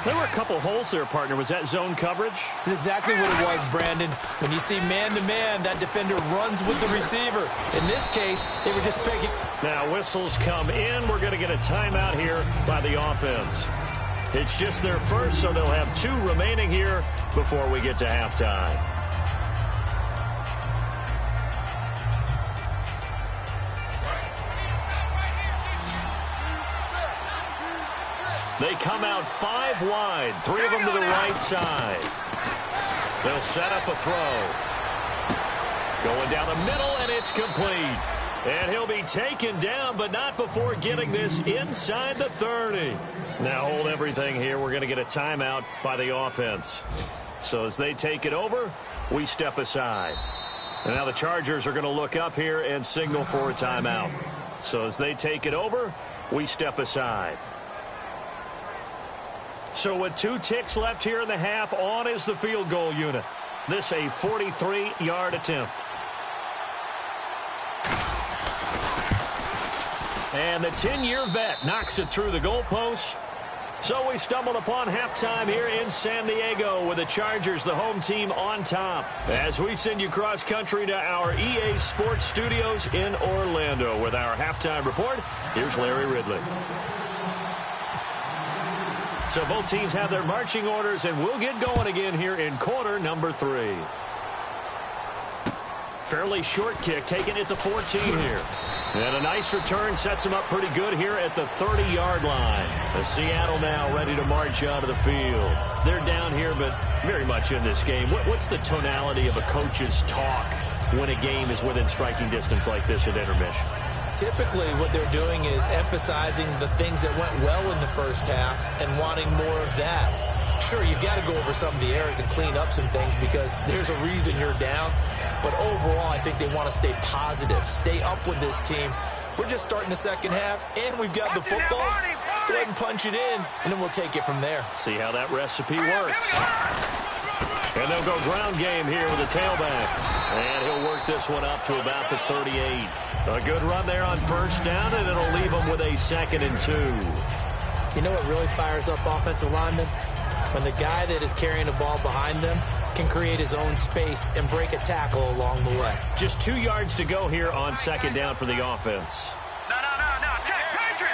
There were a couple holes there, partner. Was that zone coverage? That's exactly what it was, Brandon. When you see man-to-man, that defender runs with the receiver. In this case, they were just picking. Now whistles come in. We're going to get a timeout here by the offense. It's just their first, so they'll have 2 remaining here before we get to halftime. They come out 5 wide, 3 of them to the right side. They'll set up a throw. Going down the middle, and it's complete. And he'll be taken down, but not before getting this inside the 30. Now hold everything here. We're going to get a timeout by the offense. So as they take it over, we step aside. And now the Chargers are going to look up here and signal for a timeout. So as they take it over, we step aside. So with 2 ticks left here in the half, on is the field goal unit. This a 43-yard attempt. And the 10-year vet knocks it through the goalpost. So we stumbled upon halftime here in San Diego with the Chargers, the home team, on top. As we send you cross-country to our EA Sports Studios in Orlando with our halftime report, here's Larry Ridley. So both teams have their marching orders, and we'll get going again here in quarter number 3. Fairly short kick taken at the 14 here. And a nice return sets them up pretty good here at the 30-yard line. The Seattle now ready to march out of the field. They're down here, but very much in this game. What's the tonality of a coach's talk when a game is within striking distance like this at intermission? Typically, what they're doing is emphasizing the things that went well in the first half and wanting more of that. Sure, you've got to go over some of the errors and clean up some things because there's a reason you're down. But overall, I think they want to stay positive, stay up with this team. We're just starting the second half, and we've got the football. Let's go ahead and punch it in, and then we'll take it from there. See how that recipe works. And they'll go ground game here with the tailback. And he'll work this one up to about the 38. A good run there on first down, and it'll leave them with a 2nd and 2. You know what really fires up offensive linemen? When the guy that is carrying the ball behind them can create his own space and break a tackle along the way. Just 2 yards to go here on 2nd down for the offense. No. Check, Patriot!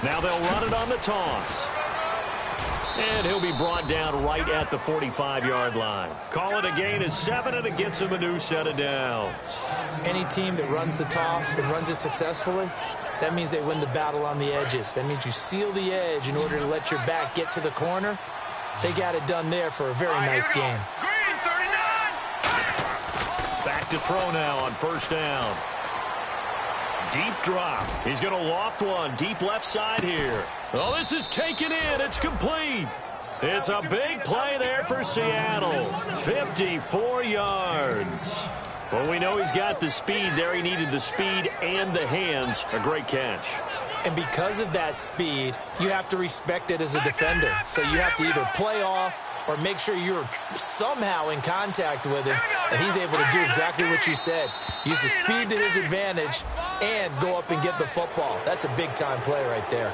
Now they'll run it on the toss. And he'll be brought down right at the 45-yard line. Call it a gain of 7, and it gets him a new set of downs. Any team that runs the toss and runs it successfully, that means they win the battle on the edges. That means you seal the edge in order to let your back get to the corner. They got it done there for a very nice game. Green, 39! Back to throw now on first down. Deep drop. He's going to loft one deep left side here. Oh, this is taken in. It's complete. It's a big play there for Seattle. 54 yards. Well, we know he's got the speed there. He needed the speed and the hands. A great catch. And because of that speed, you have to respect it as a defender. So you have to either play off or make sure you're somehow in contact with him. And he's able to do exactly what you said. Use the speed to his advantage and go up and get the football. That's a big-time play right there.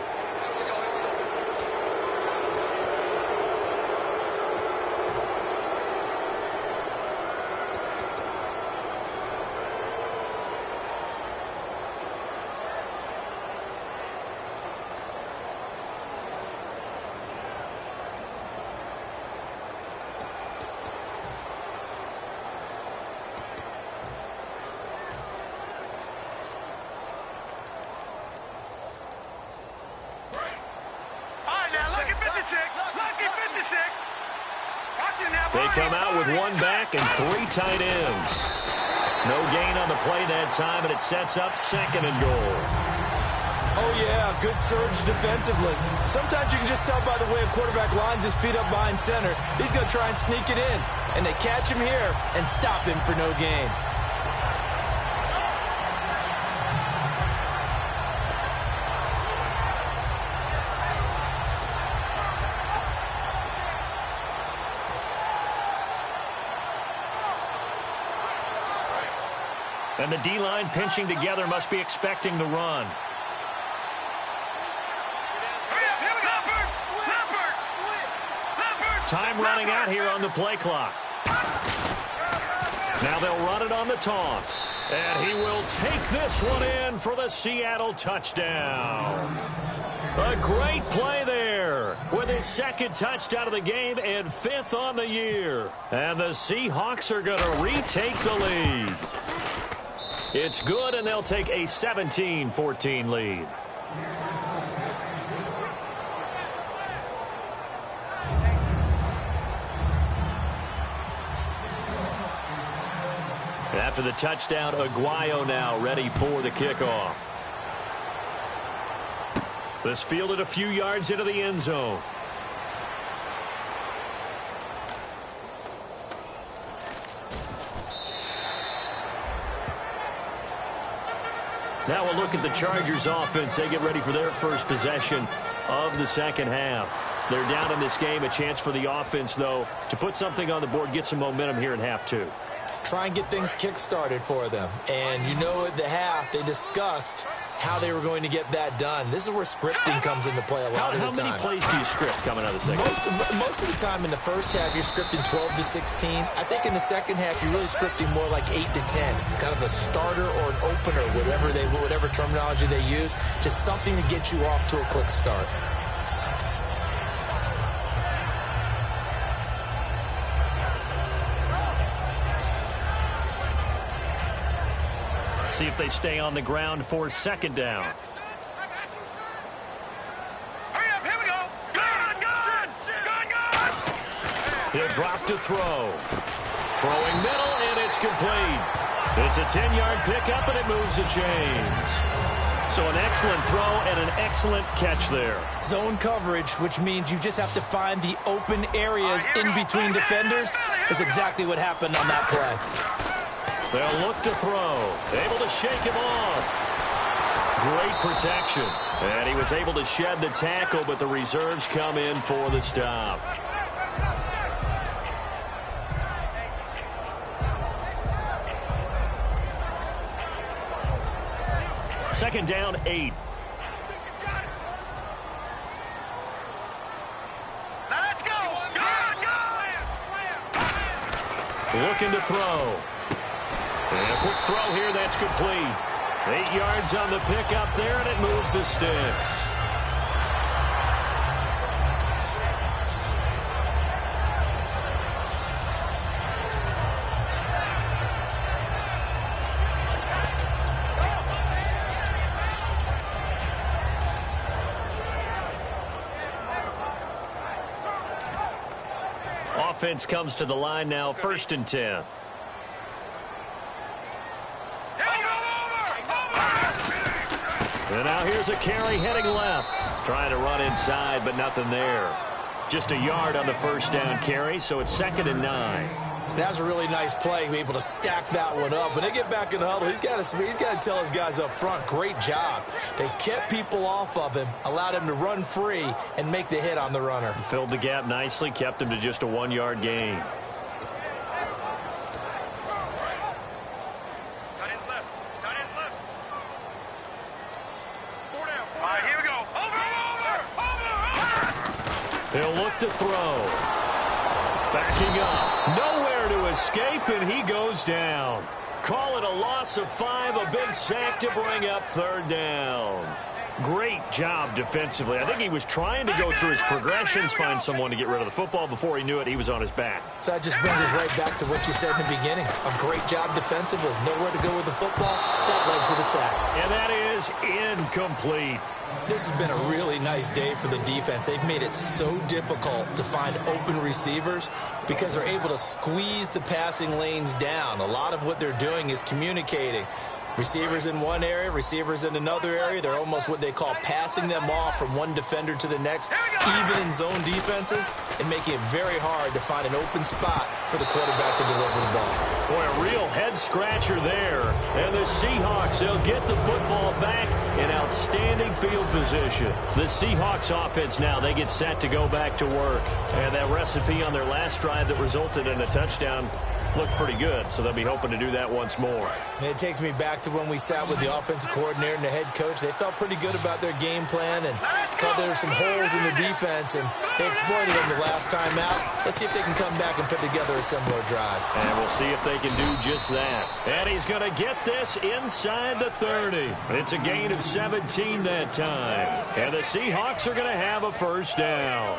come out with one back and 3 tight ends. No gain on the play that time, and it sets up 2nd and goal. Oh, yeah, good surge defensively. Sometimes you can just tell by the way a quarterback lines his feet up behind center. He's going to try and sneak it in, and they catch him here and stop him for no gain. And the D-line pinching together must be expecting the run. Time running out here on the play clock. Now they'll run it on the toss. And he will take this one in for the Seattle touchdown. A great play there with his 2nd touchdown of the game and 5th on the year. And the Seahawks are going to retake the lead. It's good, and they'll take a 17-14 lead. After the touchdown, Aguayo now ready for the kickoff. This fielded a few yards into the end zone. Now we'll look at the Chargers offense. They get ready for their first possession of the second half. They're down in this game. A chance for the offense, though, to put something on the board, get some momentum here in half 2. Try and get things kick-started for them. And you know at the half, they discussed how they were going to get that done. This is where scripting comes into play a lot of the time. How many plays do you script coming out of the second half? Most of the time in the first half, you're scripting 12 to 16. I think in the second half, you're really scripting more like 8 to 10. Kind of a starter or an opener, whatever terminology they use. Just something to get you off to a quick start. See if they stay on the ground for 2nd down. Hurry up, here we go. Gun! He'll drop to throw. Throwing middle, and it's complete. It's a 10-yard pickup, and it moves the chains. So an excellent throw and an excellent catch there. Zone coverage, which means you just have to find the open areas in between defenders. That's exactly what happened on that play. They'll look to throw. Able to shake him off. Great protection. And he was able to shed the tackle, but the reserves come in for the stop. Second down, 8. Now let's go. Looking to throw. And a quick throw here, that's complete. 8 yards on the pickup there, and it moves the sticks. Offense comes to the line now, 1st and 10. And now here's a carry heading left. Trying to run inside, but nothing there. Just a yard on the 1st down carry, so it's 2nd and 9. That was a really nice play, able to stack that one up. When they get back in the huddle, he's got to tell his guys up front, great job. They kept people off of him, allowed him to run free, and make the hit on the runner. Filled the gap nicely, kept him to just a 1-yard gain. He'll look to throw. Backing up. Nowhere to escape, and he goes down. Call it a loss of 5, a big sack to bring up 3rd down. Great job defensively. I think he was trying to go through his progressions, find someone to get rid of the football. Before he knew it, he was on his back. So that just brings us right back to what you said in the beginning. A great job defensively. Nowhere to go with the football. That led to the sack. And that is incomplete. This has been a really nice day for the defense. They've made it so difficult to find open receivers because they're able to squeeze the passing lanes down. A lot of what they're doing is communicating. Receivers in one area, receivers in another area. They're almost what they call passing them off from one defender to the next, even in zone defenses, and making it very hard to find an open spot for the quarterback to deliver the ball. Boy, a real head-scratcher there. And the Seahawks, they'll get the football back in outstanding field position. The Seahawks offense now, they get set to go back to work. And that recipe on their last drive that resulted in a touchdown looked pretty good, so they'll be hoping to do that once more. And it takes me back to when we sat with the offensive coordinator and the head coach. They felt pretty good about their game plan and thought there were some holes in the defense, and they exploited them the last time out. Let's see if they can come back and put together a similar drive. And we'll see if they can do just that. And he's going to get this inside the 30. It's a gain of 17 that time. And the Seahawks are going to have a first down.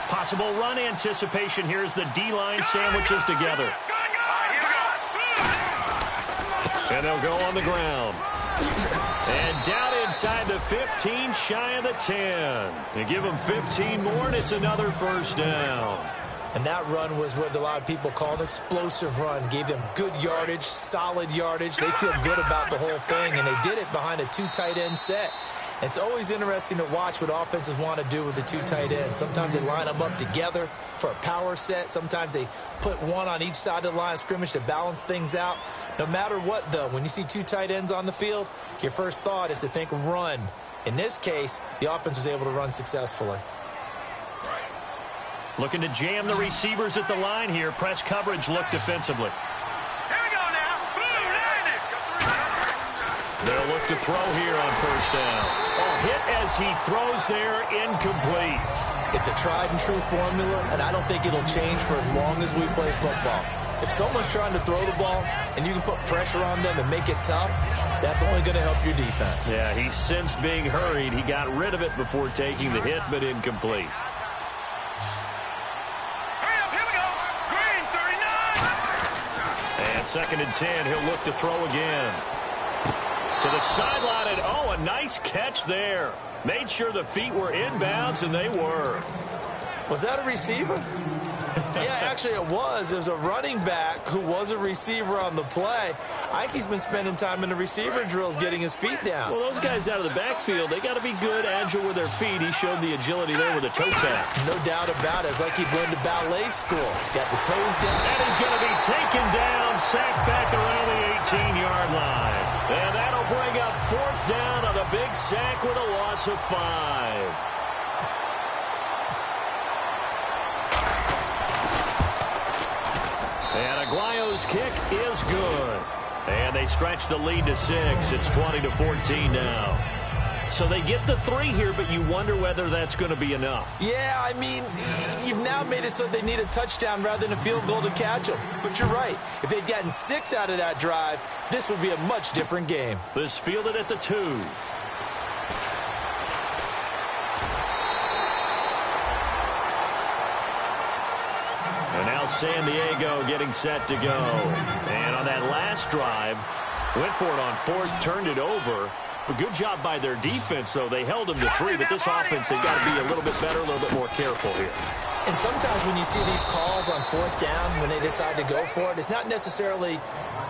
Possible run anticipation. Here's the D-line sandwiches together. And they'll go on the ground. And down inside the 15, shy of the 10. They give them 15 more, and it's another first down. And that run was what a lot of people call an explosive run. Gave them good yardage, solid yardage. They feel good about the whole thing, and they did it behind a two tight end set. It's always interesting to watch what offenses want to do with the two tight ends. Sometimes they line them up together for a power set. Sometimes they put one on each side of the line of scrimmage to balance things out. No matter what, though, when you see two tight ends on the field, your first thought is to think run. In this case, the offense was able to run successfully. Looking to jam the receivers at the line here. Press coverage look defensively. Here we go now. They'll look to throw here on first down. Hit as he throws there, incomplete. It's a tried and true formula, and I don't think it'll change for as long as we play football. If someone's trying to throw the ball and you can put pressure on them and make it tough, that's only going to help your defense. Yeah, he sensed being hurried. He got rid of it before taking the hit, but incomplete. Hurry up, here we go. Green, 39. And 2nd and 10, he'll look to throw again. To the sideline, and oh, a nice catch there. Made sure the feet were inbounds, and they were. Was that a receiver? Yeah, actually it was. It was a running back who was a receiver on the play. Ike's been spending time in the receiver drills getting his feet down. Well, those guys out of the backfield, they got to be good, agile with their feet. He showed the agility there with a toe tap. No doubt about it. It's like he went to ballet school. Got the toes down. And he's going to be taken down, sacked back around the 18-yard line. And that'll bring up 4th down on a big sack with a loss of 5. And Aguayo's kick is good. And they stretch the lead to 6. It's 20-14 now. So they get the 3 here, but you wonder whether that's going to be enough. Yeah, I mean, you've now made it so they need a touchdown rather than a field goal to catch them. But you're right. If they'd gotten 6 out of that drive, this would be a much different game. This fielded at the 2. And now San Diego getting set to go. And on that last drive, went for it on 4th, turned it over. A good job by their defense, though. They held them to 3, but this offense, they've got to be a little bit better, a little bit more careful here. And sometimes when you see these calls on 4th down, when they decide to go for it, it's not necessarily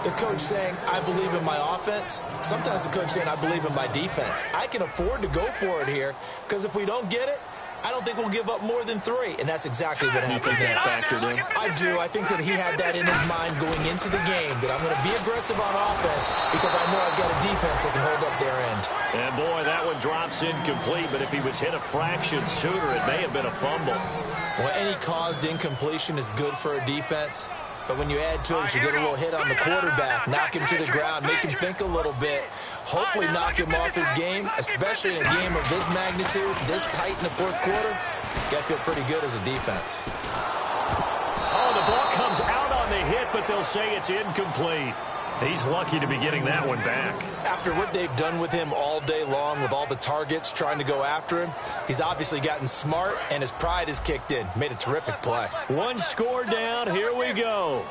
the coach saying, I believe in my offense. Sometimes the coach saying, I believe in my defense. I can afford to go for it here, because if we don't get it, I don't think we'll give up more than 3. And that's exactly what happened there. Factored in. I do. I think that he had that in his mind going into the game, that I'm going to be aggressive on offense because I know I've got a defense that can hold up their end. And, boy, that one drops incomplete. But if he was hit a fraction sooner, it may have been a fumble. Well, any caused incompletion is good for a defense. But when you add to it, you get a little hit on the quarterback, knock him to the ground, make him think a little bit, hopefully knock him off his game, especially in a game of this magnitude, this tight in the fourth quarter. You got to feel pretty good as a defense. Oh, the ball comes out on the hit, but they'll say it's incomplete. He's lucky to be getting that one back. After what they've done with him all day long with all the targets trying to go after him, he's obviously gotten smart, and his pride has kicked in. Made a terrific play. One score down. Here we go.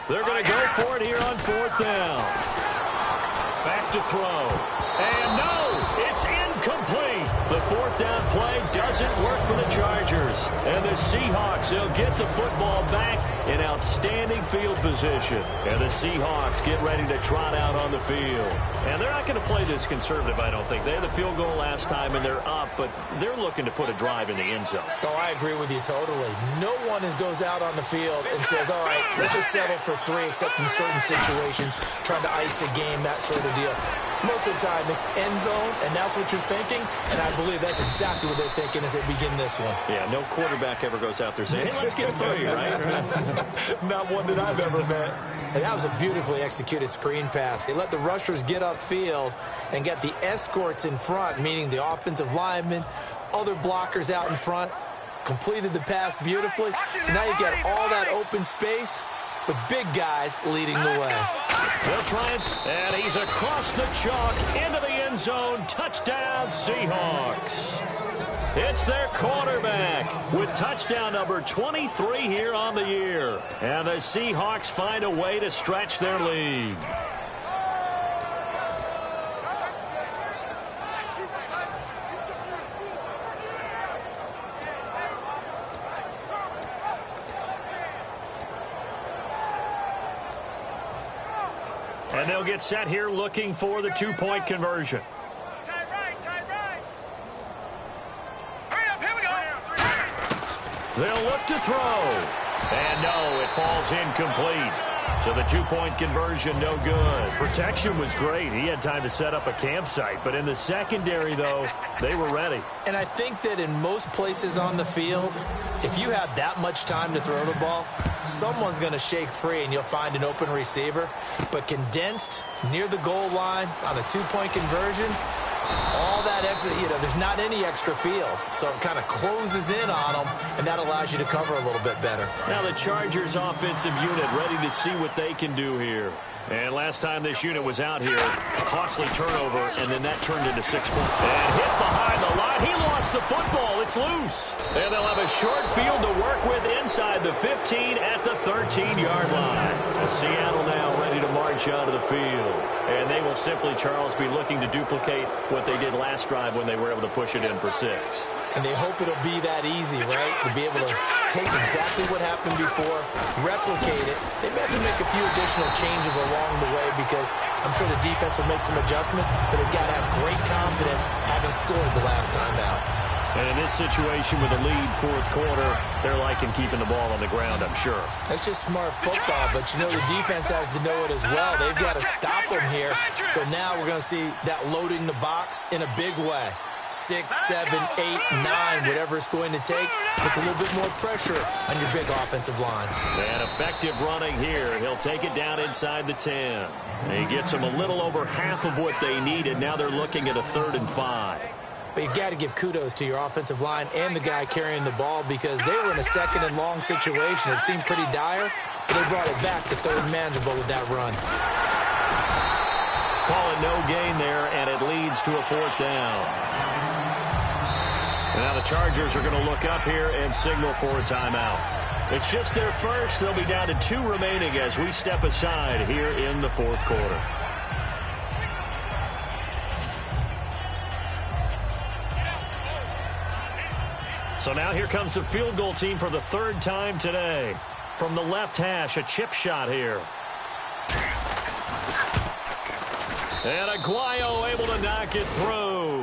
They're going to go for it here on fourth down. Back to throw. And no, it's incomplete. The fourth down play doesn't work for the Chargers. And the Seahawks, they'll get the football back in outstanding field position. And the Seahawks get ready to trot out on the field. And they're not going to play this conservative, I don't think. They had the field goal last time, and they're up, but they're looking to put a drive in the end zone. Oh, I agree with you totally. No one goes out on the field and says, all right, let's just settle for 3, except in certain situations, trying to ice a game, that sort of deal. Most of the time, it's end zone, and that's what you're thinking, and I believe that's exactly what they're thinking as they begin this one. Yeah, no quarterback ever goes out there saying, hey, let's get 3, right? Not one that I've ever met. And that was a beautifully executed screen pass. They let the rushers get upfield and get the escorts in front, meaning the offensive linemen, other blockers out in front, completed the pass beautifully. So now you've got all that open space with big guys leading the way. They'll try it, and he's across the chalk into the end zone. Touchdown, Seahawks. It's their quarterback with touchdown number 23 here on the year. And the Seahawks find a way to stretch their lead. And they'll get set here looking for the 2-point conversion. They'll look to throw. And no, it falls incomplete. So the 2-point conversion, no good. Protection was great. He had time to set up a campsite. But in the secondary, though, they were ready. And I think that in most places on the field, if you have that much time to throw the ball, someone's going to shake free and you'll find an open receiver. But condensed near the goal line on a 2-point conversion, all that extra, there's not any extra field. So it kind of closes in on them, and that allows you to cover a little bit better. Now the Chargers offensive unit ready to see what they can do here. And last time this unit was out here, costly turnover, and then that turned into 6 points. And hit behind the line. He lost the football. It's loose. And they'll have a short field to work with inside the 15 at the 13-yard line. Seattle now ready to march out of the field. And they will simply, Charles, be looking to duplicate what they did last drive when they were able to push it in for 6. And they hope it'll be that easy, right? To be able to take exactly what happened before, replicate it. They may have to make a few additional changes along the way because I'm sure the defense will make some adjustments, but they've got to have great confidence having scored the last time out. And in this situation with a lead fourth quarter, they're liking keeping the ball on the ground, I'm sure. That's just smart football, but the defense has to know it as well. They've got to stop them here. So now we're going to see that loading the box in a big way. 6, 7, 8, 9, whatever it's going to take, puts a little bit more pressure on your big offensive line. And effective running here. He'll take it down inside the 10. And he gets them a little over half of what they needed. Now they're looking at a 3rd and 5. But you've got to give kudos to your offensive line and the guy carrying the ball because they were in a 2nd and long situation. It seemed pretty dire, but they brought it back to 3rd and manageable with that run. Calling no gain there, and it leads to a 4th down. And now the Chargers are going to look up here and signal for a timeout. It's just their first. They'll be down to 2 remaining as we step aside here in the 4th quarter. So now here comes the field goal team for the 3rd time today. From the left hash, a chip shot here. And Aguayo able to knock it through.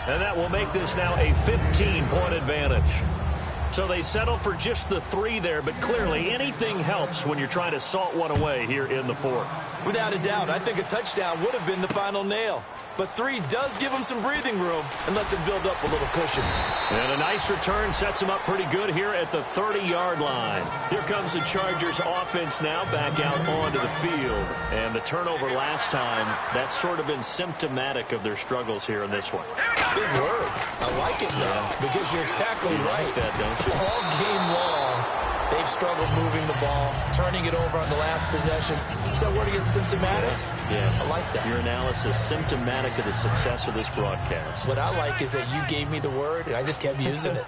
And that will make this now a 15-point advantage. So they settle for just the 3 there, but clearly anything helps when you're trying to salt one away here in the 4th. Without a doubt, I think a touchdown would have been the final nail. But 3 does give him some breathing room and lets him build up a little cushion. And a nice return sets him up pretty good here at the 30-yard line. Here comes the Chargers offense now back out onto the field. And the turnover last time, that's sort of been symptomatic of their struggles here in this one. Big word. I like it now because you're exactly right. Like that, don't you? All game long, they've struggled moving the ball, turning it over on the last possession. Is that word again, symptomatic? Yeah. I like that. Your analysis symptomatic of the success of this broadcast. What I like is that you gave me the word, and I just kept using it.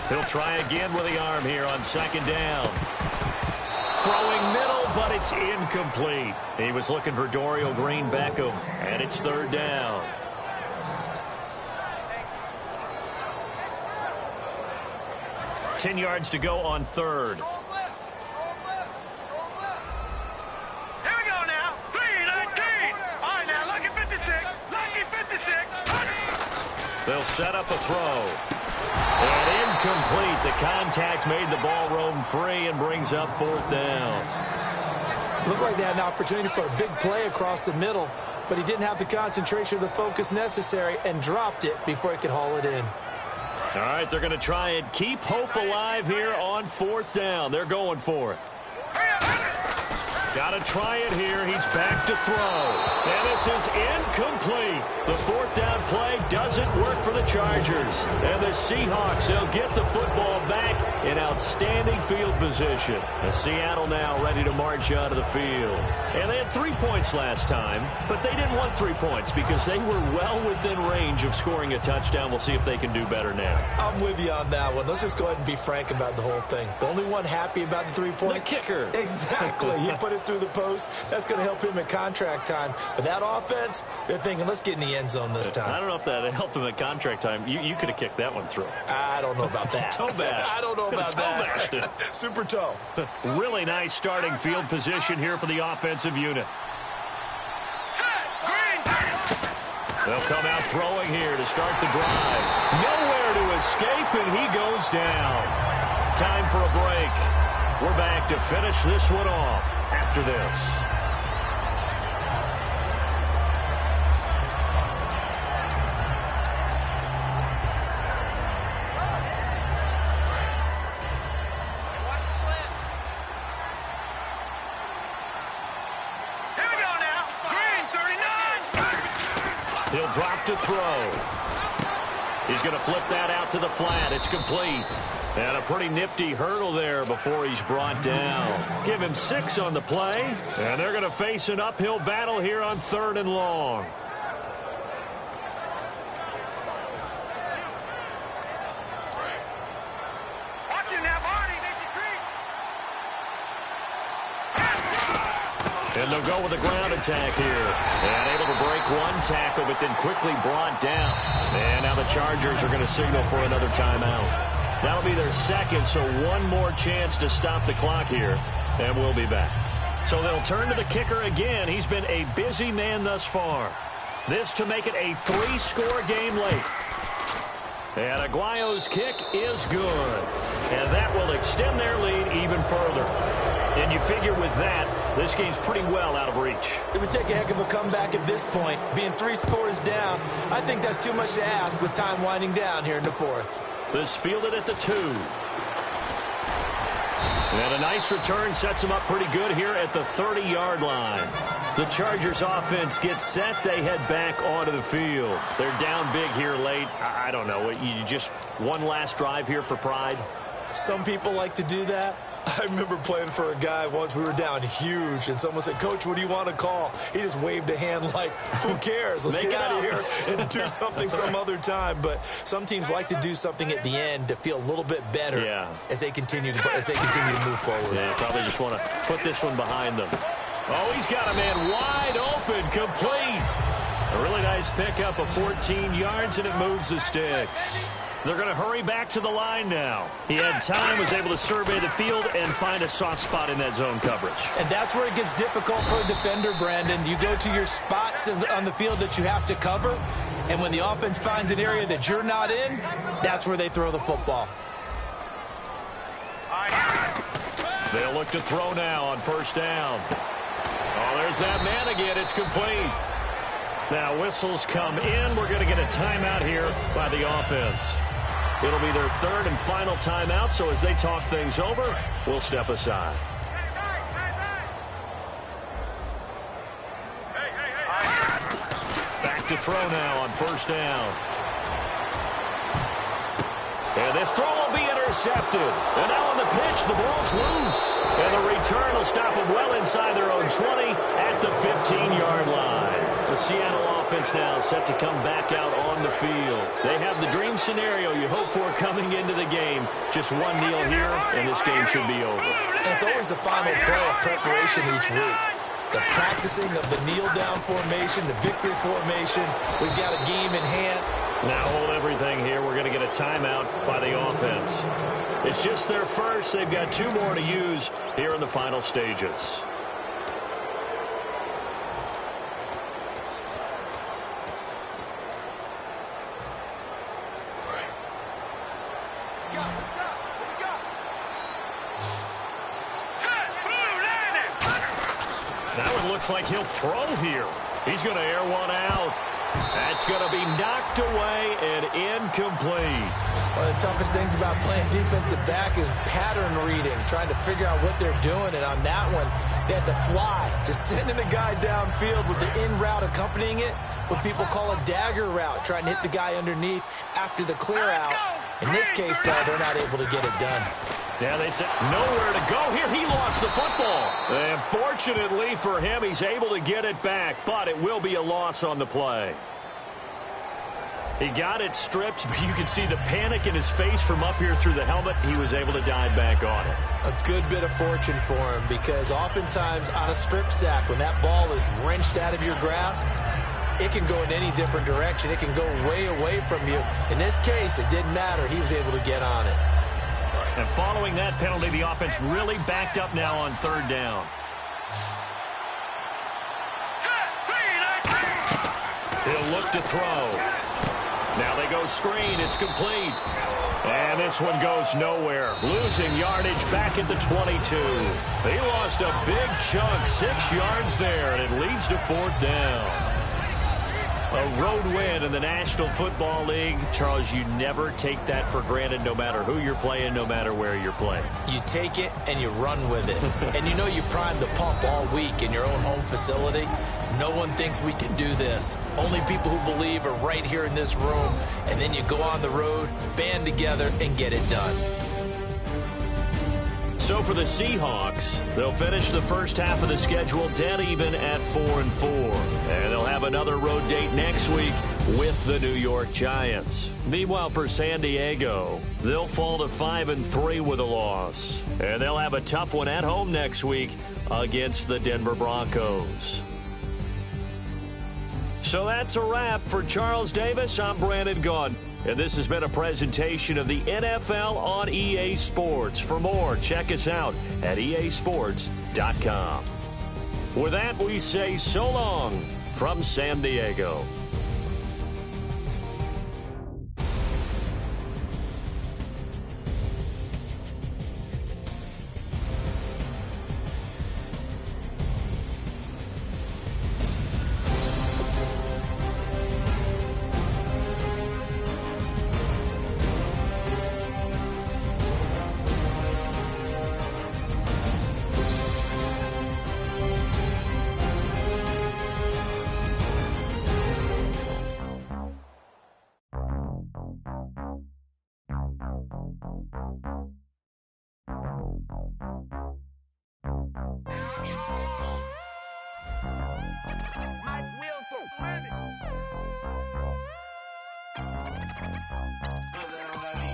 He'll try again with the arm here on 2nd down. Throwing middle, but it's incomplete. He was looking for Dorial Green Beckham, and it's 3rd down. Ten yards to go on 3rd. They'll set up a throw. And incomplete. The contact made the ball roam free and brings up 4th down. Looked like they had an opportunity for a big play across the middle, but he didn't have the concentration or the focus necessary and dropped it before he could haul it in. All right, they're going to try and keep hope alive here on 4th down. They're going for it. Got to try it here. He's back to throw. And this is incomplete. The 4th down play doesn't work for the Chargers. And the Seahawks, they'll get the football back in outstanding field position. And Seattle now ready to march out of the field. And they had 3 points last time, but they didn't want 3 points because they were well within range of scoring a touchdown. We'll see if they can do better now. I'm with you on that one. Let's just go ahead and be frank about the whole thing. The only one happy about the 3-point? The kicker. Exactly. You put it through the post. That's going to help him in contract time. But that offense, they're thinking, let's get in the end zone this time. I don't know if that helped him at contract time. You could have kicked that one through. I don't know about that. Toe bash. I don't know about that. Toe bashed. Super toe. Really nice starting field position here for the offensive unit. They'll come out throwing here to start the drive. Nowhere to escape, and he goes down. Time for a break. We're back to finish this one off after this. He'll drop to throw. He's going to flip that out to the flat. It's complete. And a pretty nifty hurdle there before he's brought down. Give him 6 on the play. And they're going to face an uphill battle here on 3rd and long. And they'll go with a ground attack here. And able to break one tackle, but then quickly brought down. And now the Chargers are going to signal for another timeout. That'll be their 2nd, so one more chance to stop the clock here. And we'll be back. So they'll turn to the kicker again. He's been a busy man thus far. This to make it a 3-score game late. And Aguayo's kick is good. And that will extend their lead even further. And you figure with that, this game's pretty well out of reach. It would take a heck of a comeback at this point. Being 3 scores down, I think that's too much to ask with time winding down here in the 4th. This fielded at the 2. And a nice return sets him up pretty good here at the 30-yard line. The Chargers offense gets set. They head back onto the field. They're down big here late. I don't know. You just one last drive here for pride? Some people like to do that. I remember playing for a guy once. We were down huge, and someone said, "Coach, what do you want to call?" He just waved a hand like, who cares? Let's get out of here and do something some other time. But some teams like to do something at the end to feel a little bit better as they continue to move forward. Yeah, probably just want to put this one behind them. Oh, he's got a man wide open, complete. A really nice pickup of 14 yards, and it moves the sticks. They're going to hurry back to the line now. He had time, was able to survey the field and find a soft spot in that zone coverage. And that's where it gets difficult for a defender, Brandon. You go to your spots on the field that you have to cover, and when the offense finds an area that you're not in, that's where they throw the football. They'll look to throw now on first down. Oh, there's that man again. It's complete. Now whistles come in. We're going to get a timeout here by the offense. It'll be their third and final timeout, so as they talk things over, we'll step aside. Back to throw now on first down. And this throw will be intercepted. And now on the pitch, the ball's loose. And the return will stop them well inside their own 20 at the 15-yard line. The Seattle offense now set to come back out on the field. They have the dream scenario you hope for coming into the game. Just one kneel here, and this game should be over. And it's always the final play of preparation each week. The practicing of the kneel-down formation, the victory formation. We've got a game in hand. Now hold everything here. We're going to get a timeout by the offense. It's just their first. They've got two more to use here in the final stages. Now it looks like he'll throw here. He's going to air one out. That's going to be knocked away and incomplete. One of the toughest things about playing defensive back is pattern reading, trying to figure out what they're doing. And on that one, they had to fly, just sending the guy downfield with the in route accompanying it, what people call a dagger route, trying to hit the guy underneath after the clear out. In this case, though, they're not able to get it done. Yeah, they said nowhere to go here. He lost the football. And fortunately for him, he's able to get it back, but it will be a loss on the play. He got it stripped, but you can see the panic in his face from up here through the helmet. He was able to dive back on it. A good bit of fortune for him, because oftentimes on a strip sack, when that ball is wrenched out of your grasp, it can go in any different direction. It can go way away from you. In this case, it didn't matter. He was able to get on it. And following that penalty, the offense really backed up now on third down. He'll look to throw. Now they go screen. It's complete. And this one goes nowhere. Losing yardage back at the 22. He lost a big chunk, 6 yards there, and it leads to fourth down. A road win in the National Football League. Charles, you never take that for granted, no matter who you're playing, no matter where you're playing. You take it and you run with it. And you know you primed the pump all week in your own home facility. No one thinks we can do this. Only people who believe are right here in this room. And then you go on the road, band together, and get it done. So for the Seahawks, they'll finish the first half of the schedule dead even at 4-4. And they'll have another road date next week with the New York Giants. Meanwhile, for San Diego, they'll fall to 5-3 with a loss. And they'll have a tough one at home next week against the Denver Broncos. So that's a wrap. For Charles Davis, I'm Brandon Gunn. And this has been a presentation of the NFL on EA Sports. For more, check us out at easports.com. With that, we say so long from San Diego.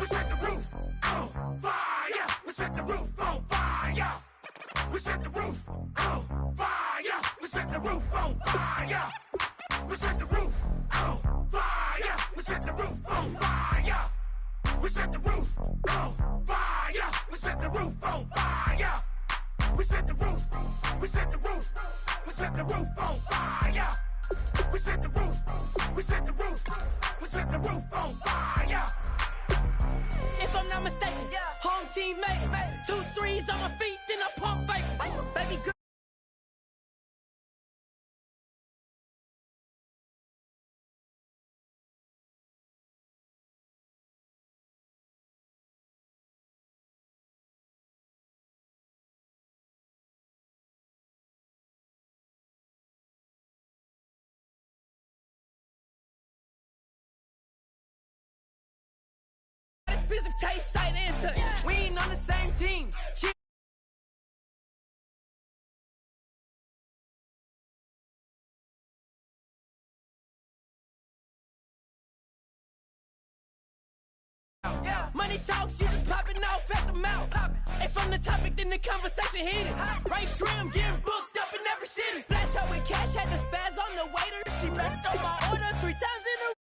We set the roof on fire. We set the roof on fire. We set the roof on fire. We set the roof on fire. We set the roof on fire. We set the roof on fire. We set the roof on fire. We set the roof on fire. We set the roof. We set the roof. We set the roof on fire. We set the roof. We set the roof. We set the roof on fire. If I'm not not mistaken. Home team made it. 2 threes on my feet, then I pump fake. Baby girl. This piece of taste, sight, and touch. We ain't on the same team. She money talks, you just popping off at the mouth. And from the topic, then the conversation heated. Right trim, getting booked up in every city. Splash out with cash, had the spaz on the waiter. She messed up my order 3 times in a